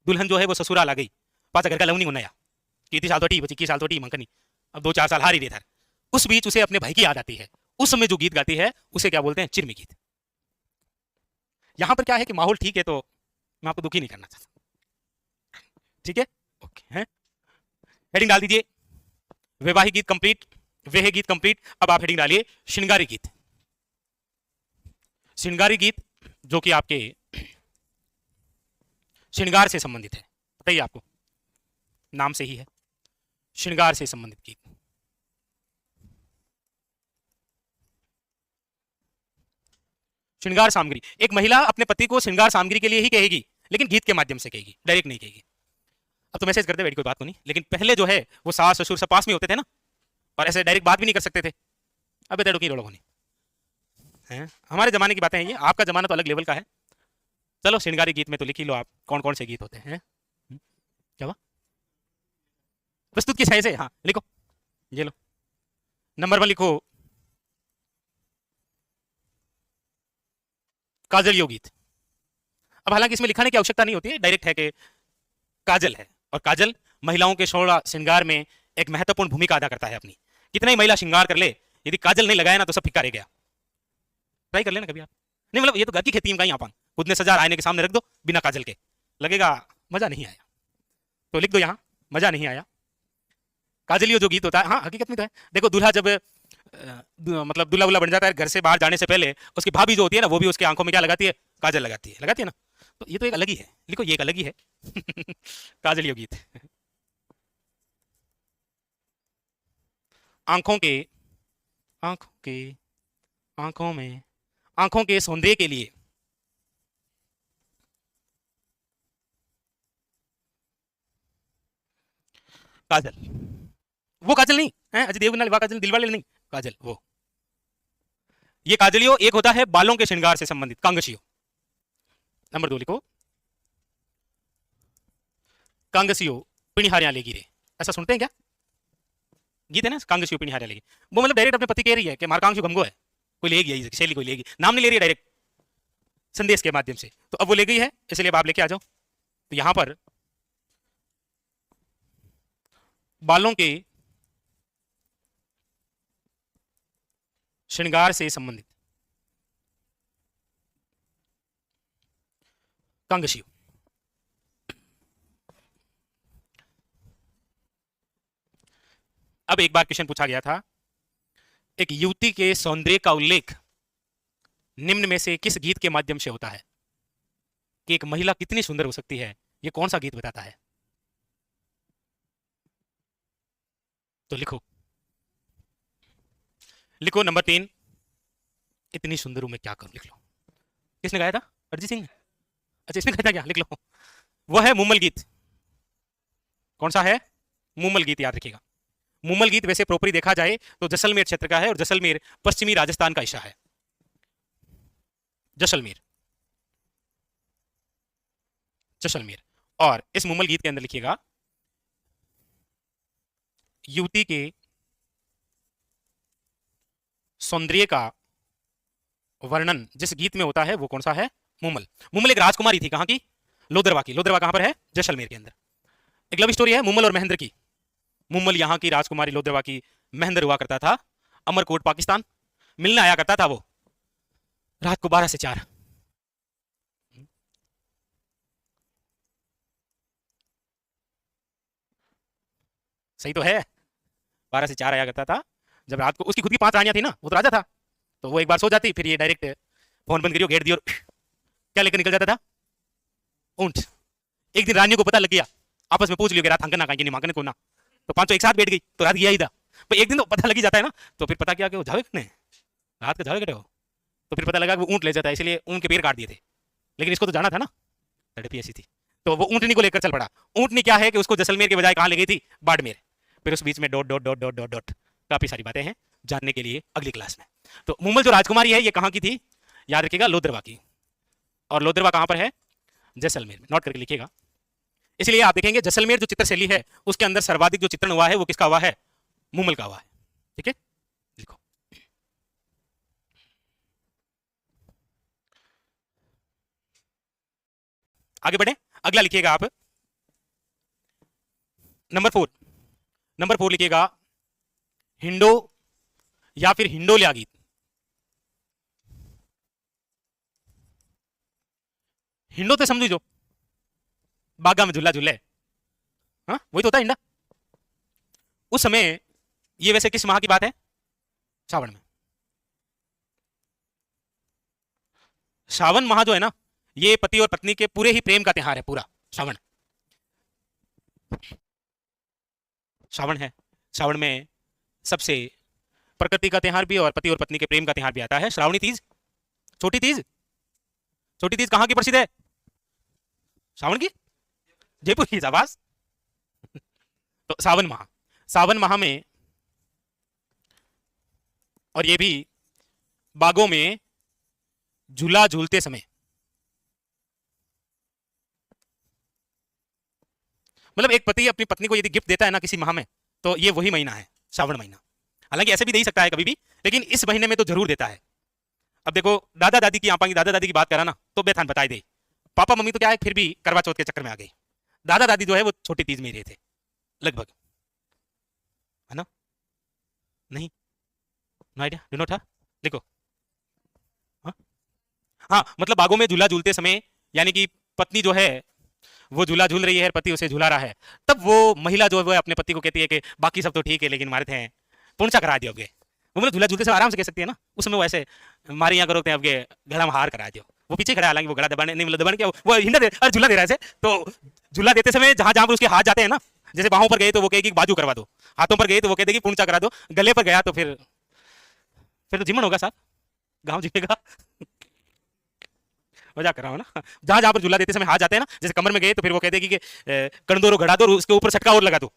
दुल्हन जो है वो ससुराल आ गई, पाचा घर का लवनी उन्नया की साल तो टी 21 साल तो टी मंकनी, अब 2-4 साल हारी रहता है, उस बीच उसे अपने भाई की याद आती है, उस समय जो गीत गाती है उसे क्या बोलते हैं, चिरमी गीत। यहां पर क्या है कि माहौल ठीक है तो मैं आपको दुखी नहीं करना चाहता, ठीक है, ओके है। हेडिंग डाल दीजिए वैवाहिक गीत कंप्लीट, वेह गीत कंप्लीट। अब आप हेडिंग डालिए श्रृंगारी गीत। श्रृंगारी गीत जो कि आपके श्रृंगार से संबंधित है, बताइए आपको, नाम से ही है, श्रृंगार से संबंधित गीत। श्रृंगार सामग्री, एक महिला अपने पति को श्रृंगार सामग्री के लिए ही कहेगी, लेकिन गीत के माध्यम से कहेगी, डायरेक्ट नहीं कहेगी। अब तो मैसेज करते बैठी कोई बात तो नहीं, लेकिन पहले जो है वो सास ससुर सब पास में होते थे ना, और ऐसे डायरेक्ट बात भी नहीं कर सकते थे। अब बेटा रुकी लोगों ने हैं, हमारे जमाने की बातें हैं ये, आपका जमाना तो अलग लेवल का है। चलो श्रृंगारी गीत में तो लिख ही लो आप कौन कौन से गीत होते हैं। क्या हुआ, प्रस्तुत किस है से, हाँ लिखो, ये लो नंबर 1 लिखो काजल यो गीत। अब हालांकि इसमें लिखाने की आवश्यकता नहीं होती है, डायरेक्ट है कि काजल है, और काजल महिलाओं के शोड़ा श्रृंगार में एक महत्वपूर्ण भूमिका अदा करता है अपनी। कितना ही महिला श्रृंगार कर ले, यदि काजल नहीं लगाया ना तो सब फीका रह गया। ट्राई कर लेना कभी आप। नहीं मतलब ये तो घर की खेती में कहीं अपन खुद ने सजा आईने के सामने रख दो बिना काजल के, लगेगा मजा नहीं आया। तो लिख दो यहाँ मजा नहीं आया। काजलियो जो गीत होता है, हाँ हकीकत में तो है। देखो दूल्हा जब मतलब दूल्हा वुल्हा बन जाता है, घर से बाहर जाने से पहले उसकी भाभी जो होती है ना, वो भी उसकी आंखों में क्या लगाती है, काजल लगाती है ना। तो ये तो एक अलग ही है, लिखो ये एक अलग ही है। काजलियो गीत। आंखों के आंखों के आंखों में आंखों के सौंदर्य के लिए काजल, वो काजल नहीं है अजय देवगन वाला काजल, दिलवाले नहीं, काजल वो। ये काजलियो एक होता है बालों के श्रृंगार से संबंधित, कांगशियो। नंबर 2 लिखो कांगसियो पिणिहारियां लेगी रे। ऐसा सुनते हैं क्या, गीत है ना कांगसियो पिणिहारियां लेगी। वो मतलब डायरेक्ट अपने पति कह रही है कि मारकांक्षु गमगो है, कोई लेगी, यही शैली कोई लेगी, नाम नहीं ले रही है, डायरेक्ट संदेश के माध्यम से। तो अब वो ले गई है, इसलिए अब आप लेके आ जाओ। तो यहां पर बालों के श्रृंगार से संबंधित कांगशियो। अब एक बार क्वेश्चन पूछा गया था, एक युवती के सौंदर्य का उल्लेख निम्न में से किस गीत के माध्यम से होता है, कि एक महिला कितनी सुंदर हो सकती है, ये कौन सा गीत बताता है। तो लिखो लिखो नंबर 3 इतनी सुंदर हूं मैं क्या करूं, लिख लो। किसने गाया था, अरिजीत सिंह ने। अच्छा इसने गाया था क्या, लिख लो। वो है मुमल गीत। कौन सा है, मुमल गीत, याद रखिएगा। मुमल गीत वैसे प्रॉपरली देखा जाए तो जैसलमेर क्षेत्र का है, और जैसलमेर पश्चिमी राजस्थान का हिस्सा है, जैसलमेर जैसलमेर। और इस मुमल गीत के अंदर लिखिएगा युवती के सौंदर्य का वर्णन जिस गीत में होता है वो कौन सा है, मुमल। मुमल एक राजकुमारी थी, कहां की, लोदरवा की। लोदरवा कहां पर है, जैसलमेर के अंदर। एक लव स्टोरी है मुमल और महेंद्र की। मुमल यहाँ की राजकुमारी लोदरवा की, महेंद्र हुआ करता था अमरकोट पाकिस्तान। मिलने आया करता था वो रात को 12 से 4। सही तो है, 12 से 4 आया करता था। जब रात को उसकी खुद की 5 रानियां थी ना, वो तो राजा था, तो वो एक बार सो जाती, फिर ये डायरेक्ट फोन बंद करियो, घेर दियो, क्या लेकर निकल जाता था, ऊंट। एक दिन रानियों को पता लग गया, आपस में पूछ लियो कि रात हंकना कहीं नहीं मांगने को ना, तो पांचों एक साथ बैठ गई, तो रात गया ही था। पर एक दिन तो पता लग ही जाता है ना, तो फिर पता किया कि वो जावे कितने रात के जावे कटे हो। तो फिर पता लगा कि वो ऊंट ले जाता है, इसलिए ऊंट के पैर काट दिए थे। लेकिन इसको तो जाना था ना, तड़पी ऐसी थी, तो वो ऊंटनी को लेकर चल पड़ा। ऊंटनी क्या है कि उसको जैसलमेर के बजाय कहां ले गई थी, बाड़मेर। फिर उस बीच में dot dot dot dot dot dot काफी सारी बातें हैं जानने के लिए अगली क्लास में। तो मुमल जो राजकुमारी है ये कहां की थी, याद रखिएगा, लोदरवा की। और लोदरवा कहां पर है, जैसलमेर में, नोट करके लिखिएगा। इसलिए आप देखेंगे जैसलमेर जो चित्रशैली है उसके अंदर सर्वाधिक जो चित्रण हुआ है वो किसका हुआ है, मुमल का हुआ है। ठीक है, लिखो। आगे बढ़े, अगला लिखिएगा आप नंबर 4। नंबर 4 लिखिएगा हिंडो या फिर हिंडोलिया गीत। हिंडो तो समझो जो बागा में झूला झूले, हाँ वही तो होता है हिंडा। उस समय ये वैसे किस माह की बात है, श्रावण में। श्रावण माह जो है ना, ये पति और पत्नी के पूरे ही प्रेम का त्योहार है, पूरा श्रावण। श्रावण है, श्रावण में सबसे प्रकृति का त्योहार भी और पति और पत्नी के प्रेम का त्योहार भी आता है, श्रावणी तीज। छोटी तीज, छोटी तीज कहां की प्रसिद्ध है, श्रावण की, जयपुर की, शाबाश। तो सावन माह, सावन माह में, और ये भी बागों में झूला झूलते समय, मतलब एक पति अपनी पत्नी को यदि गिफ्ट देता है ना किसी माह में, तो ये वही महीना है, श्रावण महीना। हालांकि ऐसे भी दे ही सकता है कभी भी, लेकिन इस महीने में तो जरूर देता है। अब देखो दादा दादी की आपा की दादा दादी की बात करा ना तो बेथान बताई दे। पापा मम्मी तो क्या है फिर भी करवा चौथ के चक्कर में आ गई। दादा दादी जो है वो छोटी तीज में ही रहे थे लगभग, है ना? नहीं, नो आइडिया, डू नॉट, लिखो। हाँ हाँ, मतलब बागों में झूला झूलते समय, यानी कि पत्नी जो है वो झूला झूल रही है, पति उसे झूला रहा है, तब वो महिला जो है वो अपने पति को कहती है कि बाकी सब तो ठीक है लेकिन हमारे थे पूर्णचा करा दियोगे। वो मतलब झूला झूलते समय आराम से कह सकती है ना, उस समय वो ऐसे मारे यहाँ करो आपके गला में हार करा दियो। वो पीछे खड़ा है, हालांकि वो गला दबाने नहीं, मतलब दबाने क्या, वो हिंडा दे और झूला दे रहा है ऐसे। तो झूला देते समय जहां जहां पर उसके हाथ जाते हैं ना, जैसे बाहों पर गए तो वो कहेगी बाजू करवा दो, हाथों पर गए तो वो कहते कि पूर्णचा करा दो, गले पर गया तो फिर तो जिमन होगा साहब, गाँव जिमेगा। मजाक कर रहा हूँ ना। जहां जहां पर झूला देते समय हाथ जाते हैं ना, जैसे कमर में गए तो फिर वो कहते हैं कि कणदोरो घड़ा दो, उसके ऊपर छटका और लगा दो।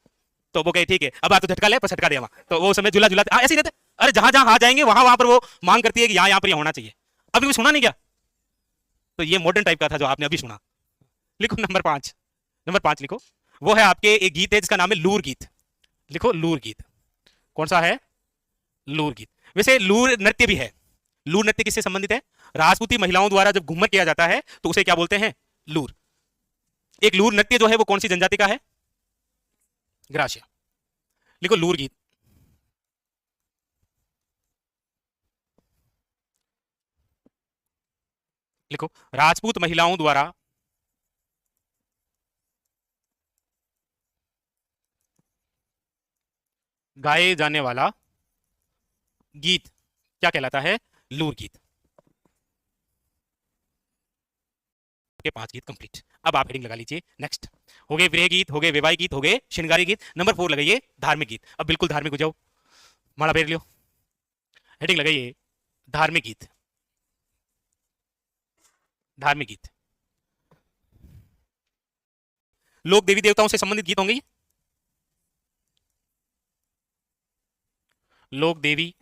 तो वो कहे ठीक है, अब आ तो झटका ले पर छटका दे वहां, तो वो समय झूला झूलाते ऐसे ही रहते। अरे जहां जहां हाथ जाएंगे वहां वहां पर वो मांग करती है कि यहाँ यहाँ पर होना चाहिए। अभी भी सुना नहीं क्या? तो ये मॉडर्न टाइप का था जो आपने अभी सुना। लिखो नंबर 5, नंबर 5 लिखो। वो है आपके एक गीत है जिसका नाम है लूर गीत। लिखो लूर गीत। कौन सा है? लूर गीत। वैसे लूर नृत्य भी है। लूर नृत्य किससे संबंधित है? राजपूती महिलाओं द्वारा जब घूमर किया जाता है तो उसे क्या बोलते हैं? लूर। एक लूर नृत्य जो है वो कौन सी जनजाति का है? ग्रासिया। लिखो लूर गीत। लिखो राजपूत महिलाओं द्वारा गाए जाने वाला गीत क्या कहलाता है? लूर गीत। के 5 गीत कंप्लीट। अब आप हेडिंग लगा लीजिए नेक्स्ट। हो गए विरह गीत, हो गए वैवाहिक गीत, हो गए श्रृंगारी गीत। नंबर 4 लगाइए धार्मिक गीत। अब बिल्कुल धार्मिक हो जाओ, माड़ा फेर लियो। हेडिंग लगाइए धार्मिक गीत। धार्मिक गीत लोक देवी देवताओं से संबंधित गीत होंगे ये। लोक देवी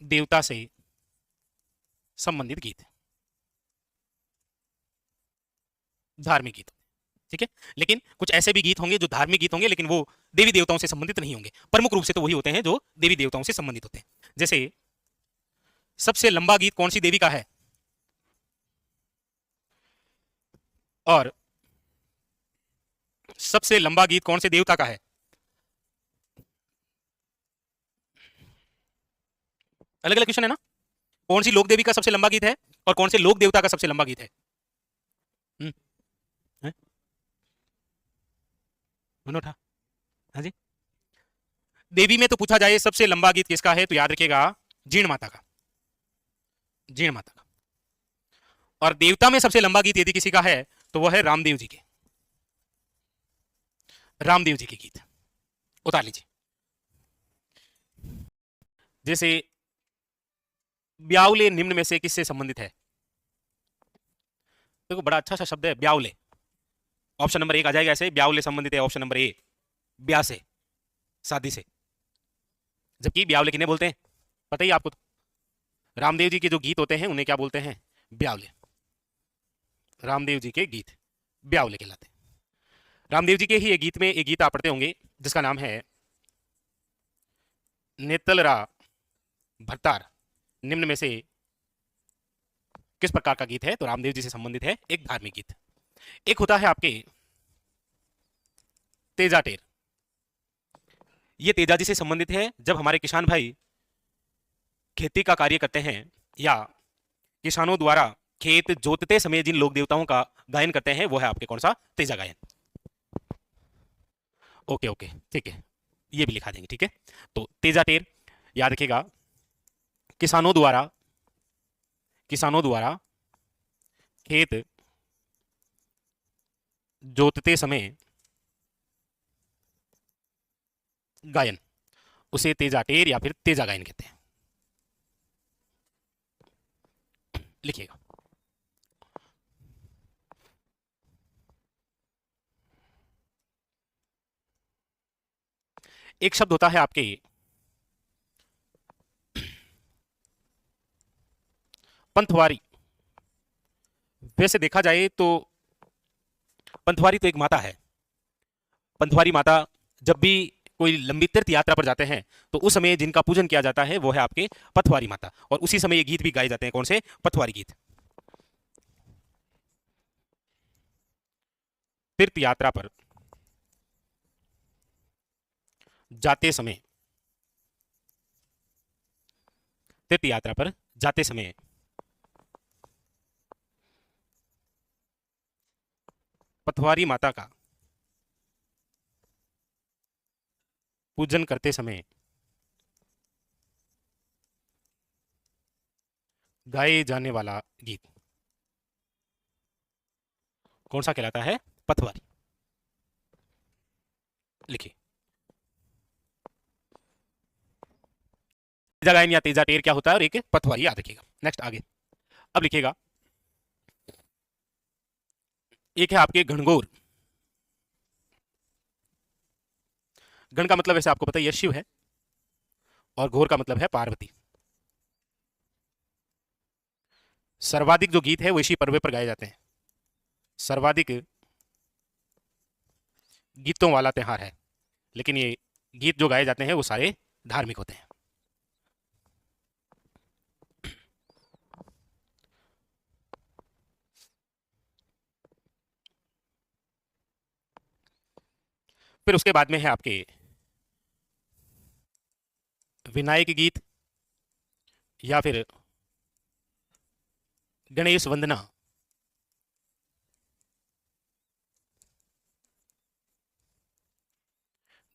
देवता से संबंधित गीत, धार्मिक गीत, ठीक है। लेकिन कुछ ऐसे भी गीत होंगे जो धार्मिक गीत होंगे लेकिन वो देवी देवताओं से संबंधित नहीं होंगे। प्रमुख रूप से तो वही होते हैं जो देवी देवताओं से संबंधित होते हैं। जैसे सबसे लंबा गीत कौन सी देवी का है? और सबसे लंबा गीत कौन से देवता का है? अलग अलग क्वेश्चन है ना। कौन सी लोक देवी का सबसे लंबा गीत है और कौन से लोक देवता का सबसे लंबा गीत है? हम्म, है? दोनों था। हाँ जी। देवी में तो पूछा जाए सबसे लंबा गीत किसका है तो याद रखिएगा जीण माता का, जीण माता का। और देवता में सबसे लंबा गीत यदि किसी का है तो वह है रामदेव जी के, रामदेव जी के गीत। उतार लीजिए। जैसे ब्याउले निम्न में से किससे संबंधित है? देखो बड़ा अच्छा सा शब्द है ब्याउले। ऑप्शन नंबर 1 आ जाएगा ऐसे, ब्याउले संबंधित है ऑप्शन नंबर ए ब्याह से, शादी से। जबकि ब्याउले किन्हें बोलते हैं पता ही आपको तो? रामदेव जी के जो गीत होते हैं उन्हें क्या बोलते हैं? ब्याउले। रामदेव जी के गीत ब्याउले कहलाते हैं। रामदेव जी के ही एक गीत में एक गीत आप पढ़ते होंगे जिसका नाम है नेतलरा भट्टार। निम्न में से किस प्रकार का गीत है? तो रामदेव जी से संबंधित है एक धार्मिक गीत। एक होता है आपके तेजा टेर। ये तेजा जी से संबंधित है जब हमारे किसान भाई खेती का कार्य करते हैं या किसानों द्वारा खेत जोतते समय जिन लोक देवताओं का गायन करते हैं वो है आपके कौन सा? तेजा गायन। ओके ओके ठीक है, ये भी लिखा देंगे, ठीक है। तो तेजा टेर याद रखिएगा, किसानों द्वारा, किसानों द्वारा खेत जोतते समय गायन, उसे तेजा टेर या फिर तेजा गायन कहते हैं। लिखिएगा। एक शब्द होता है आपके पंथवारी। वैसे देखा जाए तो पंथवारी तो एक माता है। पंथवारी माता जब भी कोई लंबी तीर्थ यात्रा पर जाते हैं तो उस समय जिनका पूजन किया जाता है वो है आपके पथवारी माता, और उसी समय ये गीत भी गाए जाते हैं। कौन से? पथवारी गीत। तीर्थ यात्रा पर जाते समय, तीर्थ यात्रा पर जाते समय पथवारी माता का पूजन करते समय गाए जाने वाला गीत कौन सा कहलाता है? पथवारी। लिखिए। तेजा गायन या तेजा टेर क्या होता है, और एक पथवारी, याद रखिएगा। नेक्स्ट आगे। अब लिखिएगा, एक है आपके घनघोर। गण का मतलब वैसे आपको पता है, यह शिव है, और घोर का मतलब है पार्वती। सर्वाधिक जो गीत है वो इसी पर्व पर गाए जाते हैं। सर्वाधिक गीतों वाला त्योहार है, लेकिन ये गीत जो गाए जाते हैं वो सारे धार्मिक होते हैं। फिर उसके बाद में है आपके विनायक गीत, या फिर गणेश वंदना।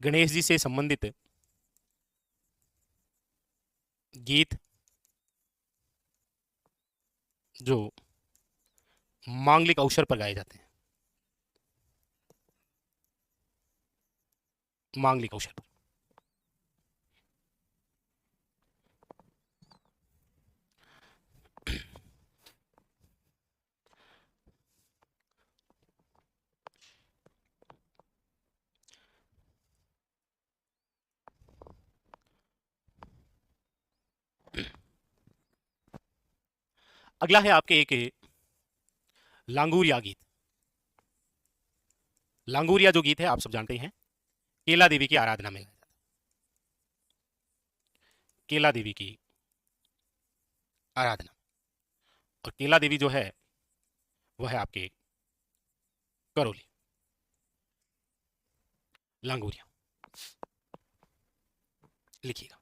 गणेश जी से संबंधित गीत जो मांगलिक अवसर पर गाए जाते हैं। मांगलिक अवसर पर। अगला है आपके एक लांगूरिया गीत। लांगूरिया जो गीत है आप सब जानते हैं, केला देवी की आराधना में गाया जाता है। केला देवी की आराधना, और केला देवी जो है वह है आपके करौली। लांगूरिया लिखिएगा।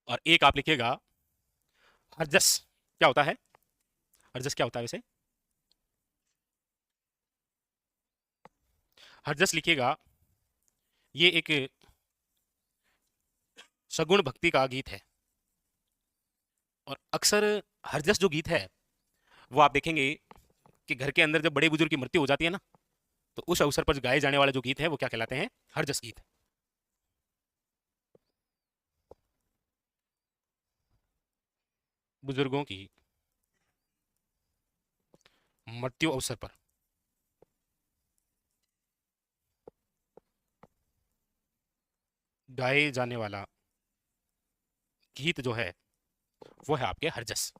और एक आप लिखिएगा हरजस। क्या होता है हरजस? क्या होता है वैसे? हरजस लिखिएगा, ये एक सगुण भक्ति का गीत है। और अक्सर हरजस जो गीत है वो आप देखेंगे कि घर के अंदर जब बड़े बुजुर्ग की मृत्यु हो जाती है ना, तो उस अवसर पर गाए जाने वाले जो गीत है वो क्या कहलाते हैं? हरजस गीत। बुजुर्गों की मृत्यु अवसर पर गाए जाने वाला गीत जो है वो है आपके हरजस।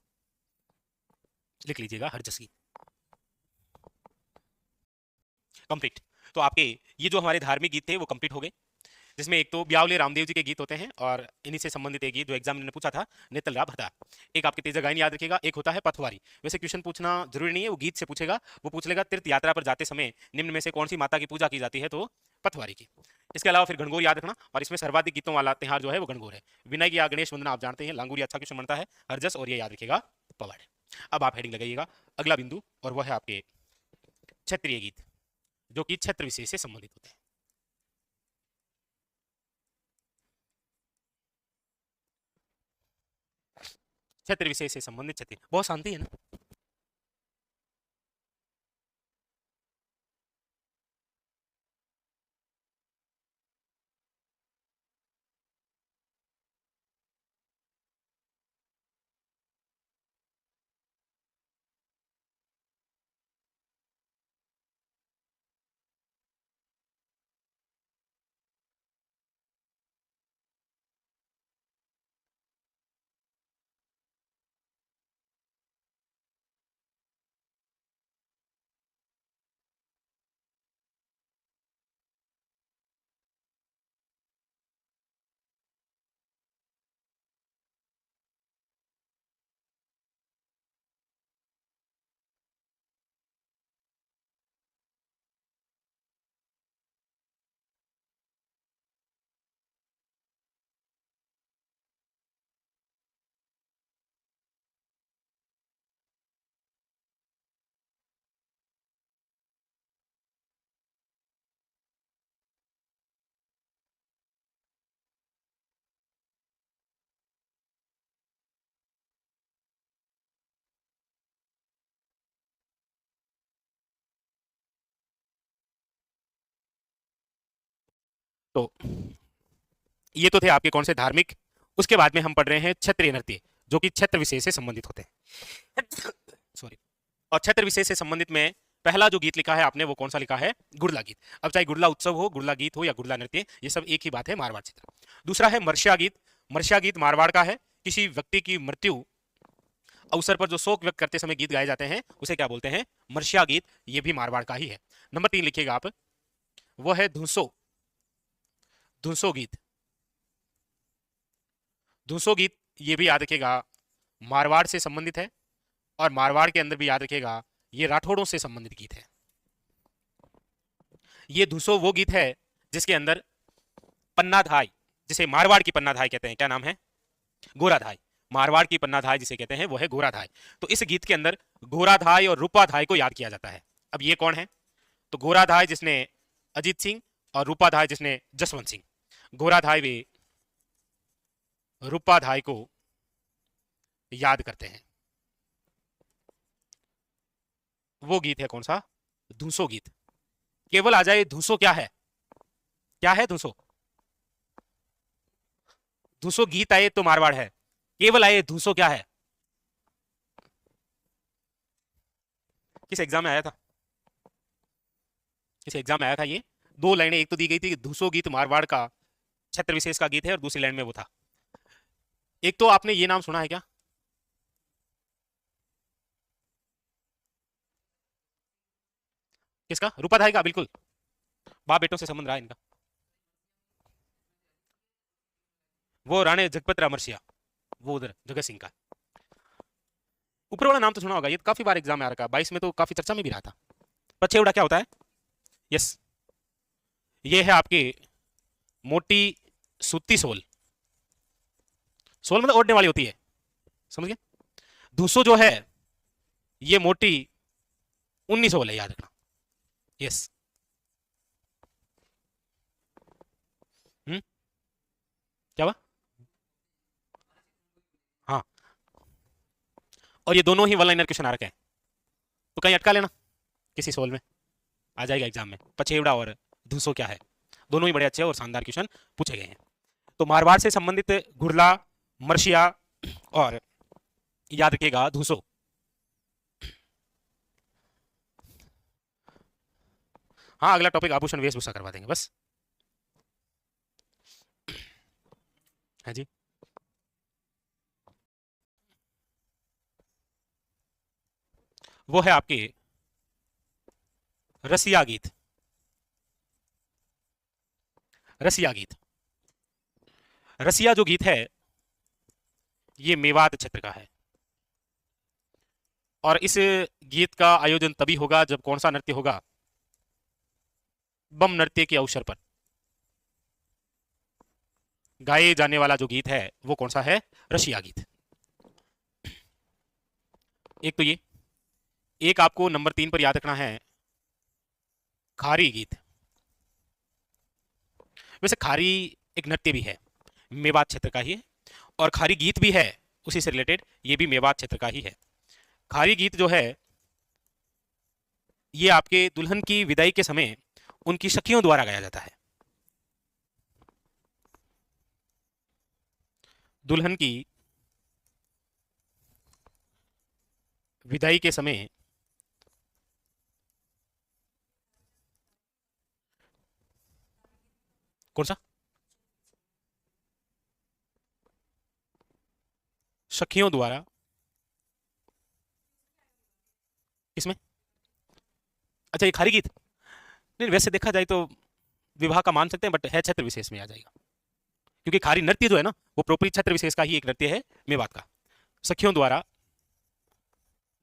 लिख लीजिएगा, हरजस गीत। कंप्लीट। तो आपके ये जो हमारे धार्मिक गीत थे वो कंप्लीट हो गए, जिसमें एक तो ब्यावले रामदेव जी के गीत होते हैं, और इन्हीं से संबंधित एक गीत जो एग्जाम ने पूछा था, नेतल रा भदा। एक आपके तेजा गायन याद रखिएगा, एक होता है पथवारी। वैसे क्वेश्चन पूछना जरूरी नहीं है, वो गीत से पूछेगा। वो पूछ लेगा तीर्थ यात्रा पर जाते समय निम्न में से कौन सी माता की पूजा की जाती है, तो पथवारी की। इसके अलावा फिर गणगौर याद रखना, और इसमें सर्वाधिक गीतों वाला त्योहार जो है वो गणगौर है। विनायक या गणेश वंदना आप जानते हैं, लांगूरी अच्छा क्वेश्चन बनता है, हरजस, और ये याद रखिएगा पवाड़। अब आप हेडिंग लगाइएगा अगला बिंदु, और वह है आपके क्षत्रिय गीत, जो कि क्षेत्र विशेष से संबंधित होते हैं। क्षेत्र विशेष से संबंधित क्षेत्र, बहुत शांति है ना। तो ये तो थे आपके कौन से धार्मिक। उसके बाद में हम पढ़ रहे हैं क्षत्रिय नृत्य, जो कि क्षेत्र विशेष से संबंधित होते हैं। सॉरी। और क्षेत्र विशेष से संबंधित में पहला जो गीत लिखा है आपने वो कौन सा लिखा है? गुड़ला गीत। अब चाहे गुड़ला उत्सव हो, गुड़ला गीत हो या गुड़ला नृत्य, ये सब एक ही बात है, मारवाड़ क्षेत्र। दूसरा है मर्ष्या गीत। मर्ष्या गीत मारवाड़ का है। किसी व्यक्ति की मृत्यु अवसर पर जो शोक व्यक्त करते समय गीत गाए जाते हैं उसे क्या बोलते हैं? मर्ष्या गीत। ये भी मारवाड़ का ही है। नंबर 3 लिखिएगा आप, वो है धुंसो। धुंसो गीत। धुंसो गीत ये भी याद रखिएगा मारवाड़ से संबंधित है, और मारवाड़ के अंदर भी याद रखिएगा ये राठौड़ों से संबंधित गीत है। ये धुंसो वो गीत है जिसके अंदर पन्नाधाय, जिसे मारवाड़ की पन्नाधाय कहते हैं, क्या नाम है? गोराधाय। मारवाड़ की पन्नाधाय जिसे कहते हैं वो है गोराधाय। तो इस गीत के अंदर गोराधाय और रूपाधाय को याद किया जाता है। अब ये कौन है? तो गोराधाय जिसने अजीत सिंह और रूपाधाय जिसने जसवंत सिंह। गोराधाय वे रूपाधाय को याद करते हैं। वो गीत है कौन सा? धुंसो गीत। केवल आ जाए धुंसो क्या है? क्या है धुंसो? धुंसो गीत आए तो मारवाड़ है, केवल आए धुंसो क्या है? किस एग्जाम में आया था? किस एग्जाम में आया था? ये दो लाइनें एक तो दी गई थी कि धुंसो गीत मारवाड़ का क्षेत्र विशेष का गीत है, और दूसरी लाइन में वो था। एक तो आपने ये नाम सुना है क्या? किसका? रूपाधाय का। बिल्कुल, बाप बेटों से संबंध रहा इनका। वो राणे जगपत राम मर्सिया, वो उधर जगत सिंह का। ऊपर वाला नाम तो सुना होगा, ये तो काफी बार एग्जाम में आ रखा है, 22 में तो काफी चर्चा में भी रहा था। पछेवड़ा क्या होता है? यस, ये है आपकी मोटी सूती सोल। सोल मतलब ओढ़ने वाली होती है, समझ गए? धुंसो जो है ये मोटी उन्नी सोल है, याद रखना। यस। क्या हुआ? हाँ, और ये दोनों ही वन लाइनर क्वेश्चन आ रखे हैं, तो कहीं अटका लेना किसी सोल में, आ जाएगा एग्जाम में। पछेवड़ा और धुंसो क्या है, दोनों ही बड़े अच्छे और शानदार क्वेश्चन पूछे गए हैं। तो मारवाड़ से संबंधित घुरला, मर्शिया और याद रखिएगा धुंसो। हाँ, अगला टॉपिक आभूषण वेशभूषा करवा देंगे बस। है जी। वो है आपके रसिया गीत। रसिया गीत। रसिया जो गीत है ये मेवात क्षेत्र का है, और इस गीत का आयोजन तभी होगा जब कौन सा नृत्य होगा? बम नृत्य के अवसर पर गाए जाने वाला जो गीत है वो कौन सा है? रसिया गीत। एक तो ये, एक आपको नंबर 3 पर याद रखना है खारी गीत। वैसे खारी एक नृत्य भी है, मेवात क्षेत्र का ही है, और खारी गीत भी है उसी से रिलेटेड, ये भी मेवात क्षेत्र का ही है। खारी गीत जो है ये आपके दुल्हन की विदाई के समय उनकी सखियों द्वारा गाया जाता है। दुल्हन की विदाई के समय कौन सा? सखियों द्वारा। किसमें? अच्छा, ये खारी गीत नहीं, वैसे देखा जाए तो विवाह का मान सकते हैं, बट है क्षेत्र विशेष में आ जाएगा, क्योंकि खारी नृत्य जो है ना वो प्रोपरी क्षेत्र विशेष का ही एक नृत्य है, मेवात का, सखियों द्वारा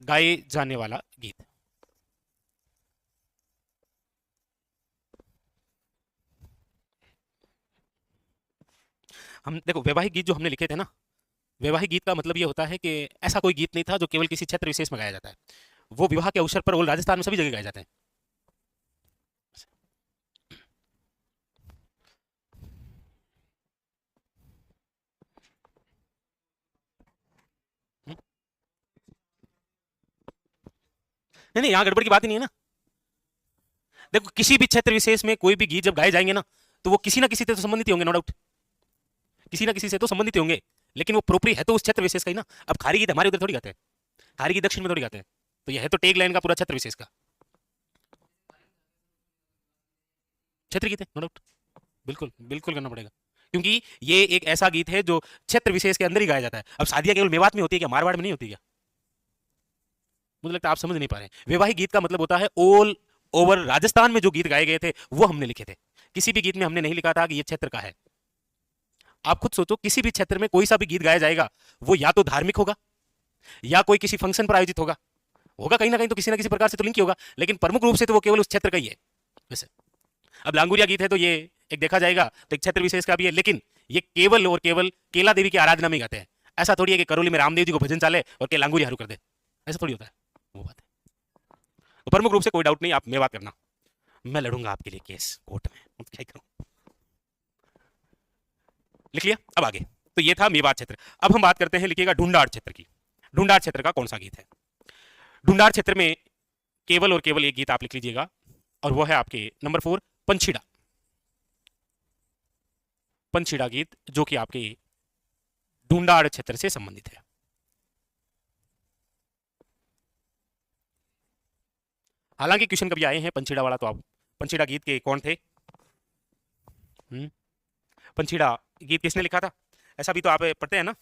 गाए जाने वाला गीत। हम देखो वैवाहिक गीत जो हमने लिखे थे ना, वैवाहिक गीत का मतलब ये होता है कि ऐसा कोई गीत नहीं था जो केवल किसी क्षेत्र विशेष में गाया जाता है। वो विवाह के अवसर पर, वो राजस्थान में सभी जगह गाए जाते हैं। नहीं नहीं, यहाँ गड़बड़ की बात ही नहीं है ना। देखो किसी भी क्षेत्र विशेष में कोई भी गीत जब गाए जाएंगे ना, तो वो किसी ना किसी से तो संबंधित ही होंगे, नो डाउट, किसी ना किसी से तो संबंधित ही होंगे, लेकिन वो प्रोपरी है तो उस क्षेत्र विशेष का ही ना। अब खारी गीत हमारे उधर थोड़ी गाते हैं, खारी गीत दक्षिण में थोड़ी गाते हैं, तो यह है तो टेग लाइन का पूरा क्षेत्र विशेष का क्षेत्र गीत है, नो डाउट, बिल्कुल बिल्कुल करना पड़ेगा, क्योंकि ये एक ऐसा गीत है जो क्षेत्र विशेष के अंदर ही गाया जाता है। अब शादियां केवल मेवात में होती है क्या, मारवाड़ में नहीं होती क्या? मुझे लगता है आप समझ नहीं पा रहे हैं। वैवाहिक गीत का मतलब होता है ऑल ओवर राजस्थान में जो गीत गाए गए थे वो हमने लिखे थे, किसी भी गीत में हमने नहीं लिखा था कि ये क्षेत्र का है। आप खुद सोचो, किसी भी क्षेत्र में कोई सा भी गीत गाया जाएगा वो या तो धार्मिक होगा या कोई किसी फंक्शन पर आयोजित होगा, होगा कहीं ना किसी प्रकार से तो लिंक ही होगा, लेकिन प्रमुख रूप से तो वो केवल उस क्षेत्र का ही है। वैसे अब लांगुरिया गीत है तो ये एक देखा जाएगा तो एक क्षेत्र विशेष का भी है, लेकिन ये केवल और केवल केला देवी की आराधना में गाते हैं। ऐसा थोड़ी है कि करौली में रामदेव जी को भजन चाले और के लांगुरिया हरू कर दे, ऐसा थोड़ी होता है, वो बात है। तो प्रमुख रूप से कोई डाउट नहीं, आप मैं बात करना, मैं लड़ूंगा आपके लिए केस कोर्ट में, क्या करूं। लिख लिया? अब आगे, तो ये था मेवात क्षेत्र। अब हम बात करते हैं, लिखिएगा ढूंढाड़ क्षेत्र की। ढूंढाड़ क्षेत्र का कौन सा गीत है? ढूंढाड़ क्षेत्र में केवल और केवल एक गीत आप लिख लीजिएगा, और वो है आपके नंबर 4 पंछीड़ा। पंछीड़ा गीत जो कि आपके ढूंढाड़ क्षेत्र से संबंधित है। हालांकि क्वेश्चन कभी आए हैं पंछीड़ा वाला, तो आप पंछीड़ा गीत के कौन थे? पंछीड़ा गीत किसने लिखा था, ऐसा भी तो आप पढ़ते हैं ना।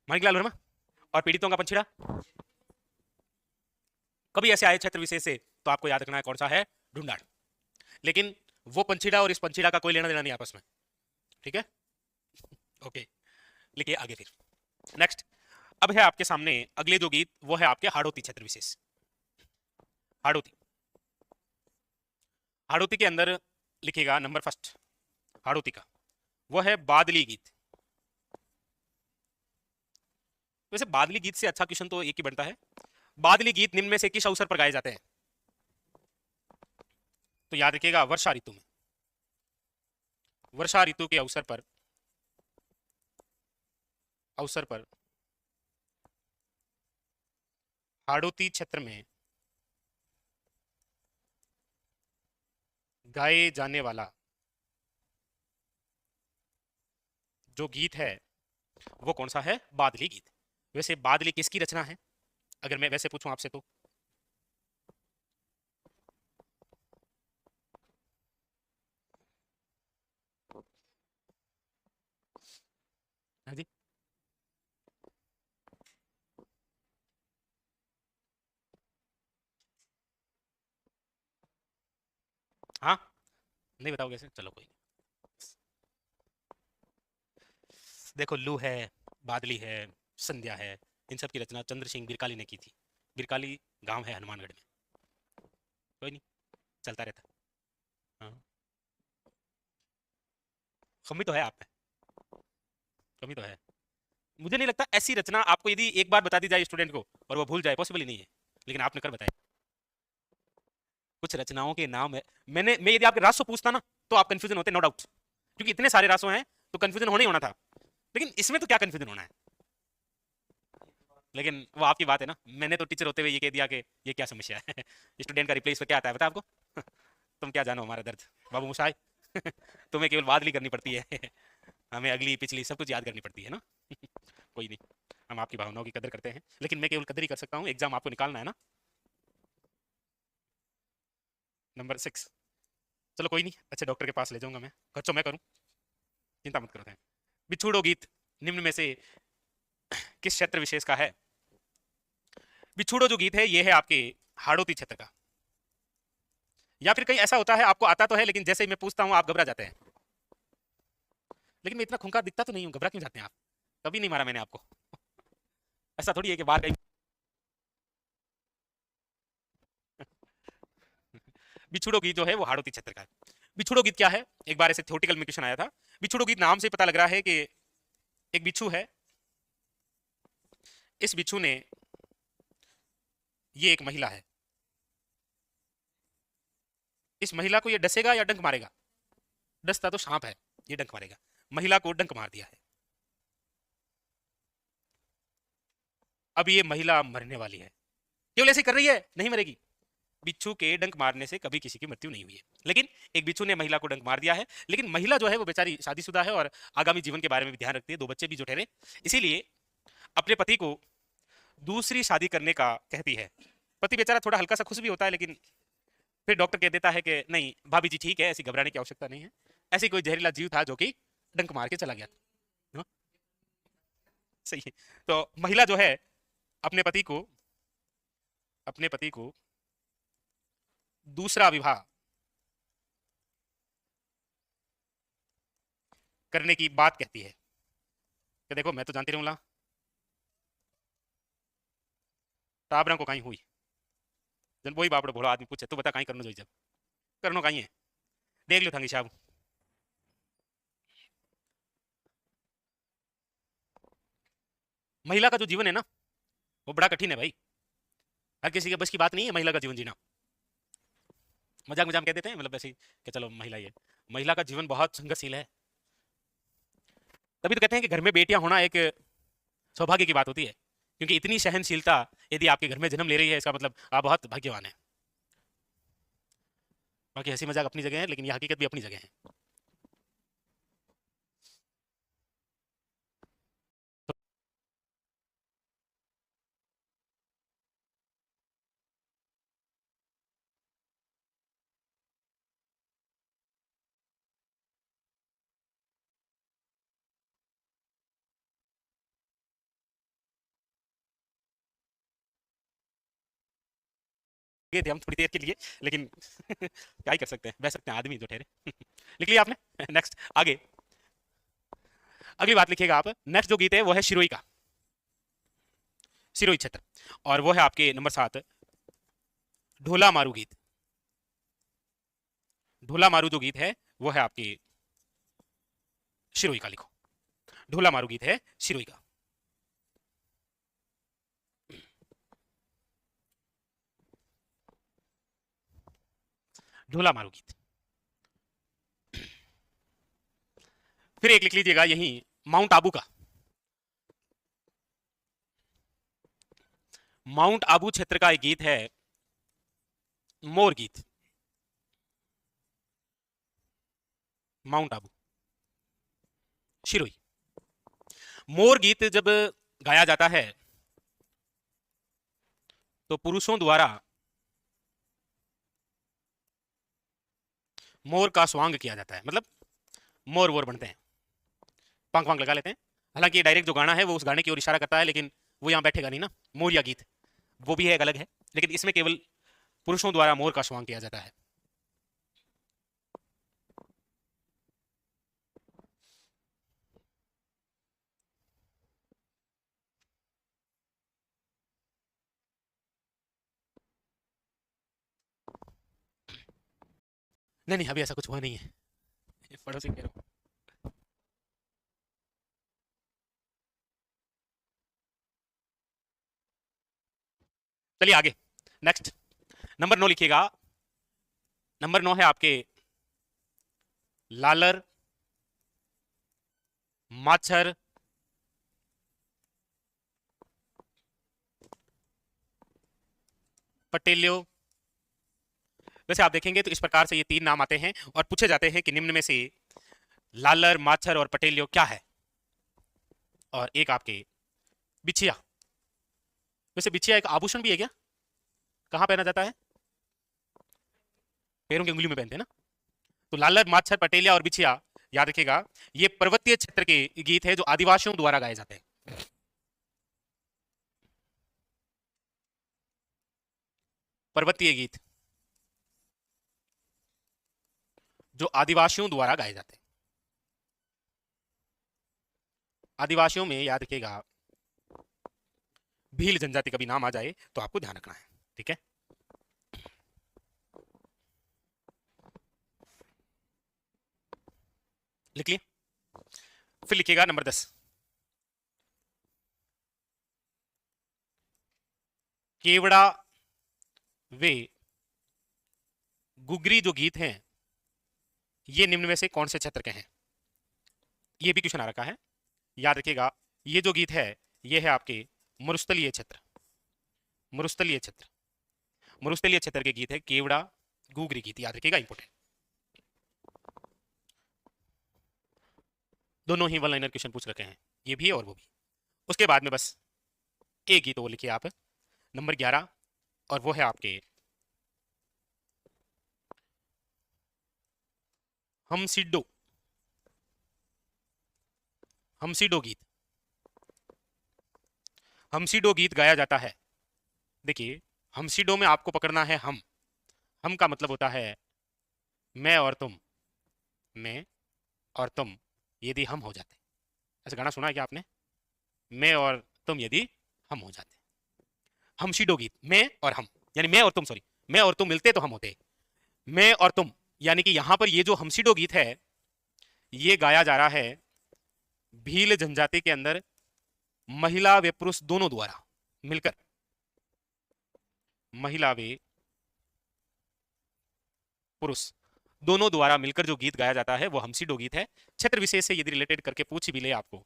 माणिकलाल वर्मा और पीड़ितों का पंछीड़ा। कभी ऐसे आए क्षेत्र विशेष से तो आपको याद रखना है कौन सा है, ढूंढाड़। लेकिन वो पंछीड़ा और इस पंछीड़ा का कोई लेना देना नहीं आपस में, ठीक है? ओके, लिखिए आगे फिर। नेक्स्ट, अब है आपके सामने अगले जो गीत, वो है आपके हाड़ौती क्षेत्र विशेष। हाड़ौती, हाड़ौती के अंदर लिखिएगा नंबर 1 हाड़ौती का, वो है बादली गीत। वैसे बादली गीत से अच्छा क्वेश्चन तो एक ही बनता है, बादली गीत निम्न में से किस अवसर पर गाए जाते हैं? तो याद रखिएगा वर्षा ऋतु में, वर्षा ऋतु के अवसर पर हाड़ौती क्षेत्र में गाए जाने वाला जो गीत है वो कौन सा है, बादली गीत। वैसे बादली किसकी रचना है, अगर मैं वैसे पूछूं आपसे तो? हाँ जी, हाँ, नहीं बताओगे ऐसे, चलो कोई। देखो, लू है, बादली है, संध्या है, इन सब की रचना चंद्र सिंह बिरकाली ने की थी। बिरकाली गांव है हनुमानगढ़ में, कोई नहीं, चलता रहता। हाँ, कमी तो है आप में, कमी तो है। मुझे नहीं लगता ऐसी रचना आपको यदि एक बार बता दी जाए स्टूडेंट को और वो भूल जाए, पॉसिबल ही नहीं है, लेकिन आपने कर बताया। कुछ रचनाओं के नाम है, मैं यदि आपके रासो पूछता ना तो आप कंफ्यूजन होते, नो डाउट, क्योंकि इतने सारे रासो हैं तो कंफ्यूजन होना ही होना था, लेकिन इसमें तो क्या कंफ्यूजन होना है। लेकिन वो आपकी बात है ना, मैंने तो टीचर होते हुए ये कह दिया कि ये क्या समस्या है। स्टूडेंट का रिप्लेस पे क्या आता है बता आपको। तुम क्या जानो हमारा दर्द बाबू मुसाई। तुम्हें केवल बात ही करनी पड़ती है। हमें अगली पिछली सब कुछ याद करनी पड़ती है ना। कोई नहीं, हम आपकी भावनाओं की कदर करते हैं, लेकिन मैं केवल कदर ही कर सकता हूँ, एग्जाम आपको निकालना है ना। नंबर 6, चलो कोई नहीं, अच्छे डॉक्टर के पास ले जाऊंगा मैं, खर्चो मैं करूँ, चिंता मत करो। बिछुड़ो गीत निम्न में से किस क्षेत्र विशेष का है? बिछुड़ो जो गीत है ये है आपके हाड़ौती क्षेत्र का। या फिर कहीं ऐसा होता है आपको आता तो है, लेकिन जैसे ही मैं पूछता हूं आप घबरा जाते हैं। लेकिन मैं इतना खूंखार दिखता तो नहीं हूं, घबरा क्यों जाते हैं आप? कभी नहीं मारा मैंने आपको। ऐसा थोड़ी है कि बाहर कहीं। बिछुड़ो गीत जो है वो हाड़ौती क्षेत्र का है। बिछुड़ो गीत क्या है, एक बार ऐसे थ्योरेटिकल में क्वेश्चन आया था। बिछुड़ो गीत नाम से पता लग रहा है कि एक बिच्छू है, इस बिच्छू ने, ये एक महिला है, इस महिला को ये डसेगा या डंक मारेगा? डसता तो सांप है, ये डंक मारेगा, महिला को डंक मार दिया है। अब ये महिला मरने वाली है, केवल ऐसे कर रही है, नहीं मरेगी। बिच्छू के डंक मारने से कभी किसी की मृत्यु नहीं हुई है, लेकिन एक बिच्छू ने महिला को डंक मार दिया है। लेकिन महिला जो है वो बेचारी शादीशुदा है और आगामी जीवन के बारे में भी ध्यान रखती है, 2 बच्चे भी जो ठहरे, इसीलिए अपने पति को दूसरी शादी करने का कहती है। पति बेचारा थोड़ा हल्का सा खुश भी होता है, लेकिन फिर डॉक्टर कह देता है कि नहीं भाभी जी ठीक है, ऐसी घबराने की आवश्यकता नहीं है, ऐसी कोई जहरीला जीव था जो कि डंक मार के चला गया। हाँ? सही है। तो महिला जो है अपने पति को दूसरा विवाह करने की बात कहती है कि देखो मैं तो जानती रहूंगा टाबरा को कहीं हुई, जन वही बापड़ो भोला आदमी पूछे तो बता कहीं करनो जो जब करनो कहीं है, देख लो थंगी साहब। महिला का जो जीवन है ना वो बड़ा कठिन है भाई, हर किसी के बस की बात नहीं है महिला का जीवन जीना। मजाक मजाक कह देते हैं मतलब ऐसे कि चलो महिला ही है, महिला का जीवन बहुत संघर्षशील है। तभी तो कहते हैं कि घर में बेटियां होना एक सौभाग्य की बात होती है, क्योंकि इतनी सहनशीलता यदि आपके घर में जन्म ले रही है इसका मतलब आप बहुत भाग्यवान हैं। बाकी हंसी मजाक अपनी जगह है, लेकिन यह हकीकत भी अपनी जगह है। गए थे हम थोड़ी देर के लिए, लेकिन क्या ही कर सकते हैं, बह सकते हैं आदमी जो ठहरे। लिख लिया आपने? नेक्स्ट आगे, अगली बात लिखिएगा आप। नेक्स्ट जो गीत है वो है शिरोई का, सिरोही क्षेत्र, और वो है आपके नंबर 7 ढोला मारू गीत। ढोला मारू जो गीत है वो है आपके शिरोई का, लिखो ढोला मारू गीत है शिरोई का। ढोला मारू गीत। फिर एक लिख लीजिएगा यही माउंट आबू का, माउंट आबू क्षेत्र का एक गीत है मोर गीत। माउंट आबू शिरोई, मोर गीत जब गाया जाता है तो पुरुषों द्वारा मोर का स्वांग किया जाता है, मतलब मोर वोर बनते हैं, पंख पंख लगा लेते हैं। हालांकि डायरेक्ट जो गाना है वो उस गाने की ओर इशारा करता है, लेकिन वो यहाँ बैठेगा नहीं ना, मोर या गीत वो भी है एक अलग है, लेकिन इसमें केवल पुरुषों द्वारा मोर का स्वांग किया जाता है। नहीं नहीं अभी ऐसा कुछ हुआ नहीं है, पड़ोसी कह रहा हूँ। चलिए आगे, नेक्स्ट नंबर 9 लिखिएगा। नंबर 9 है आपके लालर माछर पटेलियो। वैसे आप देखेंगे तो इस प्रकार से ये 3 नाम आते हैं और पूछे जाते हैं कि निम्न में से लालर माछर और पटेलियो क्या है, और एक आपके बिछिया। वैसे बिछिया एक आभूषण भी है क्या, कहाँ पहना जाता है, पैरों की उंगली में पहनते हैं ना। तो लालर माछर पटेलिया और बिछिया याद रखिएगा, ये पर्वतीय क्षेत्र के गीत है जो आदिवासियों द्वारा गाए जाते हैं। पर्वतीय गीत जो आदिवासियों द्वारा गाए जाते हैं। आदिवासियों में याद रखिएगा भील जनजाति का भी नाम आ जाए तो आपको ध्यान रखना है, ठीक है। लिख लिए। फिर लिखिएगा नंबर 10 केवड़ा वे गुगरी जो गीत हैं ये निम्न में से कौन से क्षेत्र के हैं, ये भी क्वेश्चन आ रखा है, याद रखिएगा। ये जो गीत है ये है आपके मरुस्थलीय क्षेत्र, मरुस्थलीय क्षेत्र, मरुस्थलीय क्षेत्र के गीत है केवड़ा घूघरी गीत, याद रखिएगा, इंपोर्टेंट। दोनों ही वन लाइनर क्वेश्चन पूछ रखे हैं, ये भी और वो भी। उसके बाद में बस एक गीत वो लिखिए आप, नंबर 11, और वो है आपके हमसिडो, हमसिडो गीत। हमसिडो गीत गाया जाता है, देखिए हमसिडो में आपको पकड़ना है हम का मतलब होता है मैं और तुम, मैं और तुम यदि हम हो जाते। ऐसा गाना सुना है क्या आपने? मैं और तुम यदि हम हो जाते। हमसिडो गीत, मैं और हम, यानी मैं और तुम, सॉरी, मैं और तुम मिलते तो हम होते। मैं और तुम, यानी कि यहां पर ये जो हमसिडो गीत है ये गाया जा रहा है भील जनजाति के अंदर महिला व पुरुष दोनों द्वारा मिलकर, महिला व पुरुष दोनों द्वारा मिलकर जो गीत गाया जाता है वो हमसिडो गीत है। क्षेत्र विशेष से यदि रिलेटेड करके पूछ भी ले आपको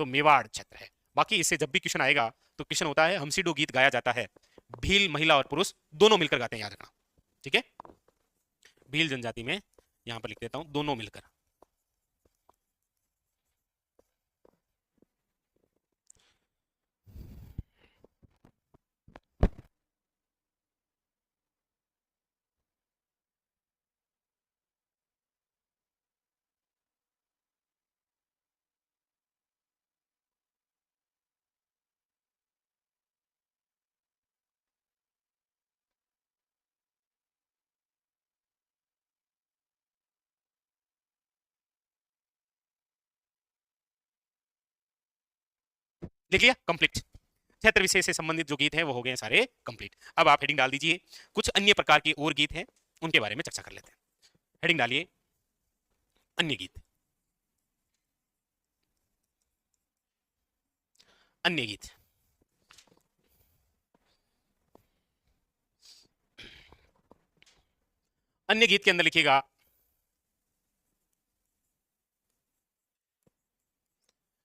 तो मेवाड़ क्षेत्र है। बाकी इससे जब भी क्वेश्चन आएगा तो क्वेश्चन होता है हमसिडो गीत गाया जाता है भील महिला और पुरुष दोनों मिलकर गाते हैं, याद रखना, ठीक है। भील जनजाति में यहां पर लिख देता हूं दोनों मिलकर। लिख लिया, कंप्लीट। क्षेत्र विशेष से संबंधित जो गीत हैं वो हो गए सारे कंप्लीट। अब आप हेडिंग डाल दीजिए, कुछ अन्य प्रकार के और गीत हैं उनके बारे में चर्चा कर लेते हैं। हेडिंग डालिए अन्य गीत, अन्य गीत। अन्य गीत के अंदर लिखिएगा,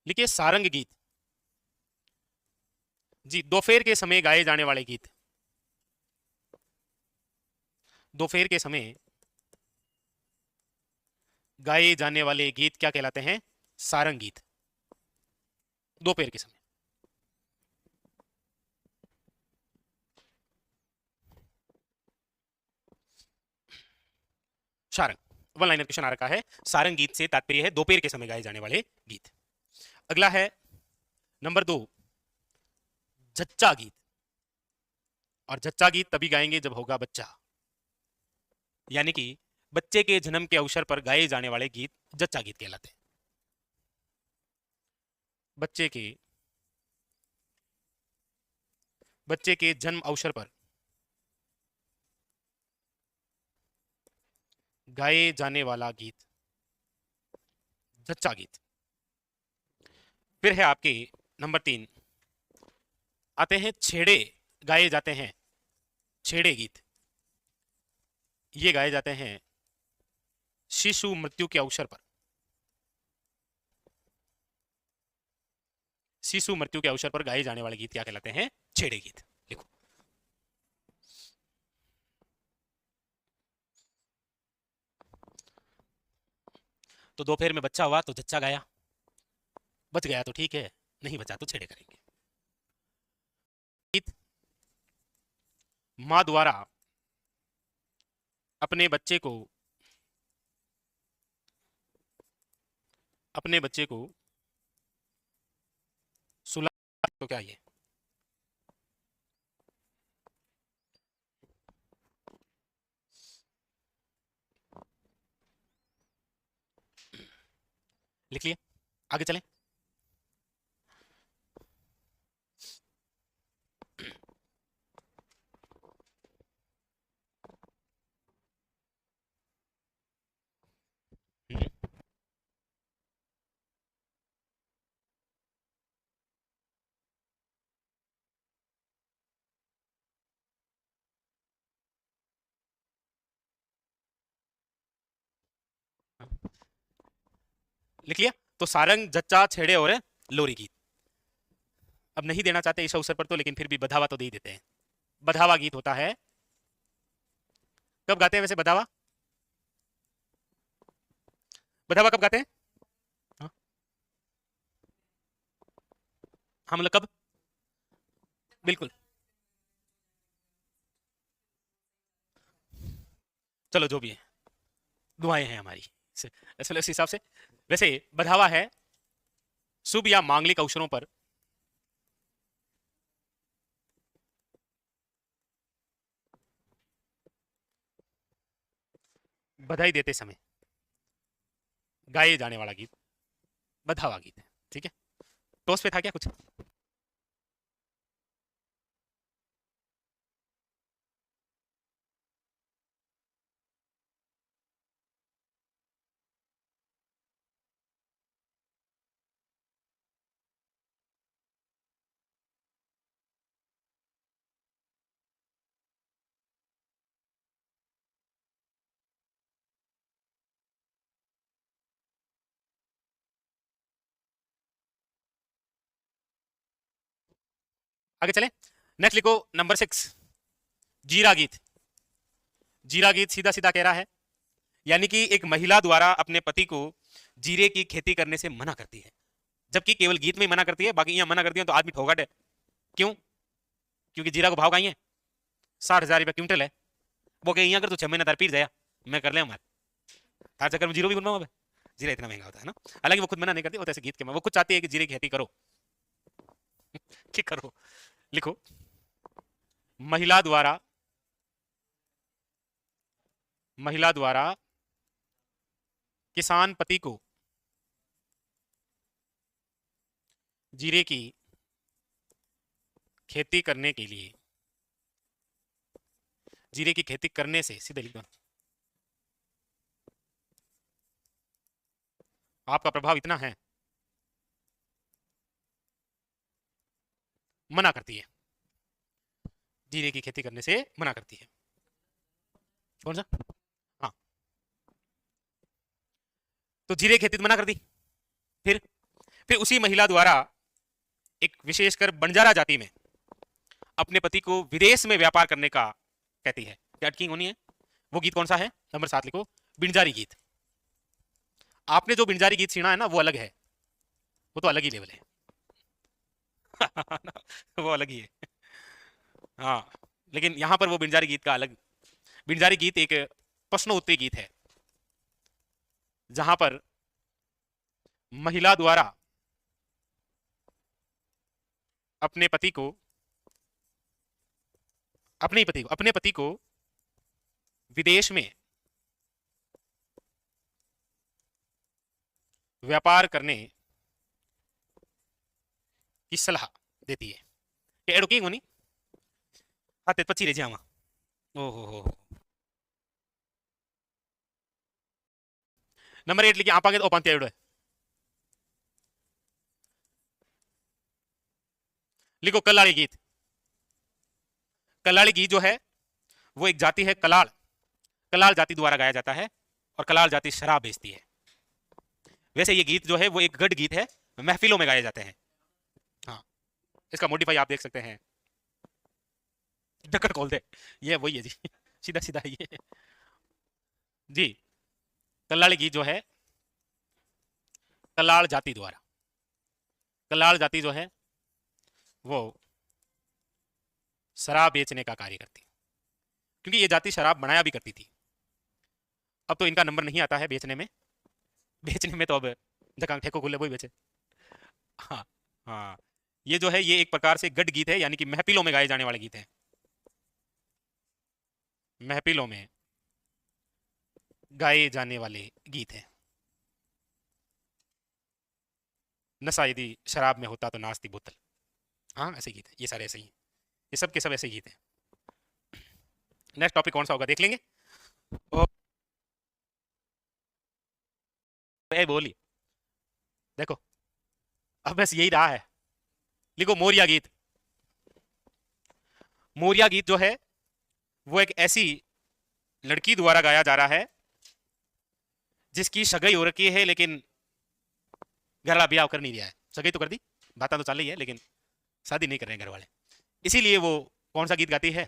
लिखिए सारंग गीत। जी, दोपहर के समय गाए जाने वाले गीत, दोपहर के समय गाए जाने वाले गीत क्या कहलाते हैं? सारंग गीत। दोपहर के समय, सारंग वन लाइनर क्वेश्चन आ रखा है। सारंग गीत से तात्पर्य है दोपहर के समय गाए जाने वाले गीत। अगला है नंबर 2, जच्चा गीत। और जच्चा गीत तभी गाएंगे जब होगा बच्चा, यानी कि बच्चे के जन्म के अवसर पर गाए जाने वाले गीत जच्चा गीत कहलाते हैं। बच्चे के जन्म अवसर पर गाए जाने वाला गीत जच्चा गीत। फिर है आपके नंबर 3 आते हैं छेड़े गाए जाते हैं, छेड़े गीत। ये गाए जाते हैं शिशु मृत्यु के अवसर पर, शिशु मृत्यु के अवसर पर गाए जाने वाले गीत क्या कहलाते हैं? छेड़े गीत। लिखो, तो दोपहर में बच्चा हुआ तो जच्चा गाया, बच गया तो ठीक है, नहीं बचा तो छेड़े करेंगे। गीत माँ द्वारा अपने बच्चे को, अपने बच्चे को सुला, तो क्या ये लिख लिया? आगे चलें। हम्म, लिख लिया? तो सारंग, जच्चा, छेड़े और लोरी गीत। अब नहीं देना चाहते इस अवसर पर तो, लेकिन फिर भी बधावा तो दे ही देते हैं। बधावा गीत होता है। कब गाते हैं वैसे बधावा? बधावा कब गाते हैं? हाँ हाँ, मतलब कब? बिल्कुल, चलो जो भी है, दुआएं हैं हमारी ऐसे इस हिसाब से। वैसे बधावा है शुभ या मांगलिक अवसरों पर बधाई देते समय गाए जाने वाला गीत बधावा गीत है। ठीक है, टॉस पे था क्या कुछ? आगे चले, नेक्स्ट लिखो नंबर 6, जीरा गीत। जीरा गीत सीधा सीधा कह रहा है यानी कि एक महिला द्वारा अपने पति को जीरे की खेती करने से मना करती है, जबकि केवल गीत में ही मना करती है, बाकी यहाँ मना करती है तो आदमी ठोगट है। क्यों? क्योंकि जीरा को भाव का ही है, 60,000 रुपया क्विंटल है। वो कहे यहाँ कर तो 6 महीना तार पीट जाया, मैं कर ले हमारे तार चक्कर में जीरो भी बनवाऊँ। जीरा इतना महंगा होता है ना। हालांकि वो खुद मना नहीं करती, वो तो ऐसे गीत के में वो खुद चाहती है कि जीरे की खेती करो कि करो। लिखो, महिला द्वारा, महिला द्वारा किसान पति को जीरे की खेती करने के लिए, जीरे की खेती करने से, सीधे लिख दो, आपका प्रभाव इतना है, मना करती है, जीरे की खेती करने से मना करती है। कौन सा? हाँ, तो जीरे की खेती तो मना कर दी। फिर उसी महिला द्वारा एक विशेषकर बंजारा जाति में अपने पति को विदेश में व्यापार करने का कहती है, क्या अटकिंग होनी है? वो गीत कौन सा है? नंबर 7 लिखो, बिंजारी गीत। आपने जो बिंजारी गीत सुना है ना वो अलग है, वो तो अलग ही लेवल है वो अलग ही है। हाँ, लेकिन यहां पर वो बिंजारी गीत का अलग, बिंजारी गीत एक प्रश्नोत्तरी गीत है जहां पर महिला द्वारा अपने पति को, अपने पति को विदेश में व्यापार करने की सलाह देती है। ये एडुकिंग होनी हाथ पची रह जावा। ओहो हो। नंबर 8 लिखिए, आप आगे ओपन है। लिखो कल्लाड़ी गीत। कल्लाड़ी गीत जो है वो एक जाति है कलाल, कलाल जाति द्वारा गाया जाता है और कलाल जाति शराब बेचती है। वैसे ये गीत जो है वो एक गढ़ गीत है, महफिलों में गाए जाते हैं। हाँ, इसका मॉडिफाई आप देख सकते हैं, ढक्कन खोल दे, ये वही है जी सीधा सीधा ये जी। कल्लाड़ी गीत जो है कलाल जाति द्वारा, कलाल जाति जो है वो शराब बेचने का कार्य करती है, क्योंकि ये जाति शराब बनाया भी करती थी। अब तो इनका नंबर नहीं आता है बेचने में, बेचने में तो अब जगह ठेको खुले वही बेचे। हाँ हाँ, ये जो है ये एक प्रकार से गढ़ गीत है, यानी कि महफिलों में गाए जाने वाले गीत हैं, महफिलों में गाए जाने वाले गीत हैं। नशा यदि शराब में होता तो नाचती बोतल। हाँ, ऐसे गीत है, ये सारे ऐसे ही हैं, ये सब के सब ऐसे गीत हैं। नेक्स्ट टॉपिक कौन सा होगा देख लेंगे। बोलिए, देखो अब बस यही रहा है। लिखो मोरिया गीत। मोरिया गीत जो है वो एक ऐसी लड़की द्वारा गाया जा रहा है जिसकी सगाई हो रखी है लेकिन घर वाला ब्याह कर नहीं रहा है। सगाई तो कर दी, बात तो चल रही है लेकिन शादी नहीं कर रहे हैं घर वाले, इसीलिए वो कौन सा गीत गाती है?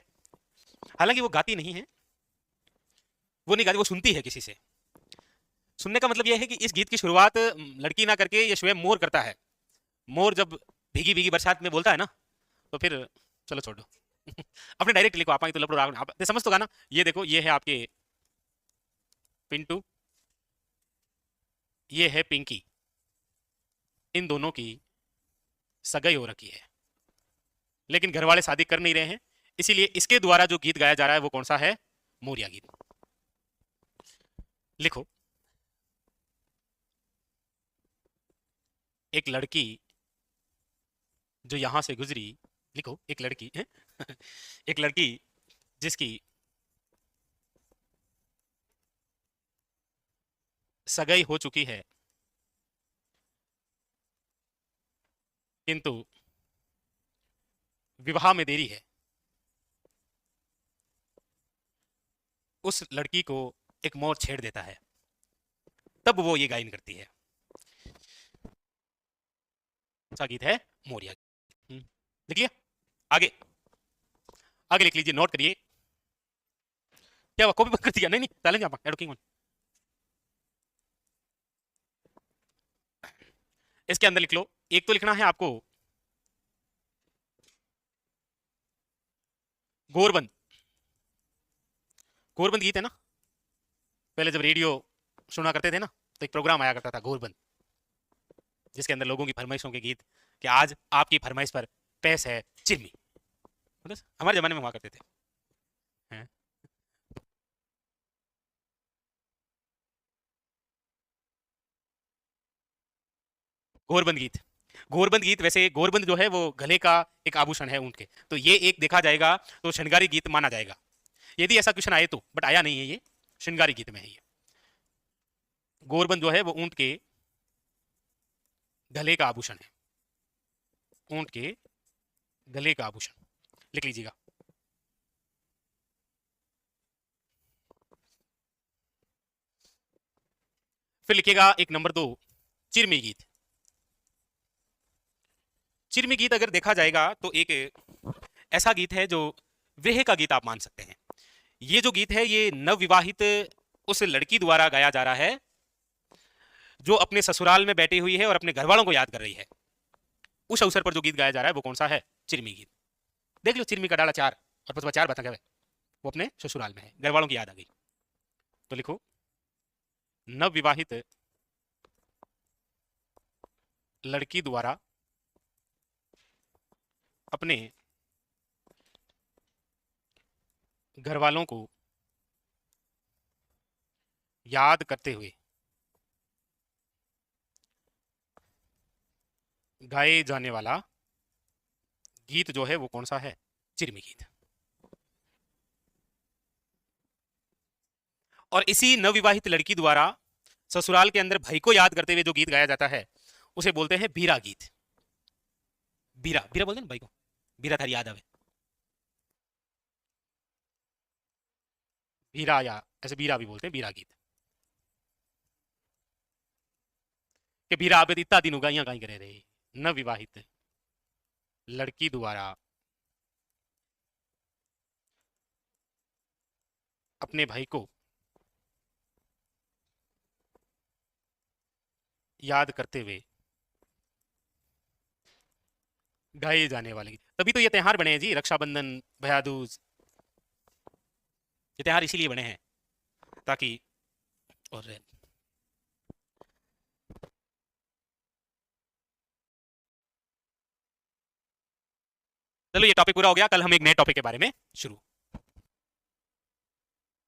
हालांकि वो गाती नहीं है, वो नहीं गाती, वो सुनती है किसी से। सुनने का मतलब यह है कि इस गीत की शुरुआत लड़की ना करके ये स्वयं मोर करता है। मोर जब भीगी भीगी बरसात में बोलता है ना, तो फिर चलो छोड़ दो। अपने डायरेक्ट लिखो, आप तो लपड़ो, आप समझ तो गा ना। ये देखो, ये है आपके पिंटू, ये है पिंकी, इन दोनों की सगाई हो रखी है, लेकिन घर वाले शादी कर नहीं रहे हैं, इसीलिए इसके द्वारा जो गीत गाया जा रहा है वो कौन सा है? मोरिया गीत। लिखो, एक लड़की जो यहां से गुजरी, लिखो एक लड़की है? एक लड़की जिसकी सगाई हो चुकी है, किंतु विवाह में देरी है। उस लड़की को एक मोर छेड़ देता है, तब वो ये गायन करती है। सा गीत है? मोरिया। लिख लिया? आगे आगे लिख लीजिए, नोट करिए। क्या हुआ, कॉपी बंद कर दिया? नहीं नहीं, चैलेंज आप एडोकिंग वन। इसके अंदर लिख लो, एक तो लिखना है आपको गोरबंद। गोरबंद गीत है ना, पहले जब रेडियो सुना करते थे ना, तो एक प्रोग्राम आया करता था गोरबंद, जिसके अंदर लोगों की फरमाइशों के गीत, कि आज आपकी फरमाइश पर पेश है चिरमी। हमारे जमाने में हुआ करते थे। हैं? गोरबंद गीत। गोरबंद गीत, वैसे गोरबंद जो है वो गले का एक आभूषण है ऊंट के, तो ये एक देखा जाएगा तो श्रृंगारी गीत माना जाएगा, यदि ऐसा क्वेश्चन आए तो, बट आया नहीं है, ये श्रृंगारी गीत में है। ये गोरबंद जो है वो ऊंट के गले का आभूषण है, ऊंट के गले का आभूषण। लिख लीजिएगा। फिर लिखिएगा एक नंबर 2, चिरमी गीत। चिरमी गीत अगर देखा जाएगा तो एक ऐसा गीत है जो विरह का गीत आप मान सकते हैं। ये जो गीत है ये नवविवाहित उस लड़की द्वारा गाया जा रहा है जो अपने ससुराल में बैठी हुई है और अपने घर वालों को याद कर रही है। उस अवसर पर जो गीत गाया जा रहा है वो कौन सा है? चिरमी गीत। देख लो, चिरमी का डाला 4 और पचवा 4 बता गए, वो अपने ससुराल में है, घर वालों की याद आ गई। तो लिखो, नवविवाहित लड़की द्वारा अपने घर वालों को याद करते हुए गाए जाने वाला गीत जो है वो कौन सा है? चिरमी गीत। और इसी नवविवाहित लड़की द्वारा ससुराल के अंदर भाई को याद करते हुए जो गीत गाया जाता है उसे बोलते हैं बीरा गीत। बीरा, बीरा बोलते हैं ना भाई को, बीरा थारी याद आवे, बीरा, या ऐसे बीरा भी बोलते हैं, बीरा गीत। कि बीरा आबे इतना दिन उगाइया कहीं करे रहे, नवविवाहित लड़की द्वारा अपने भाई को याद करते हुए गाए जाने वाले गीत। तभी तो ये त्योहार बने हैं जी, रक्षाबंधन, भैया दूज, ये त्योहार इसीलिए बने हैं ताकि, और चलो ये टॉपिक पूरा हो गया, कल हम एक नए टॉपिक के बारे में शुरू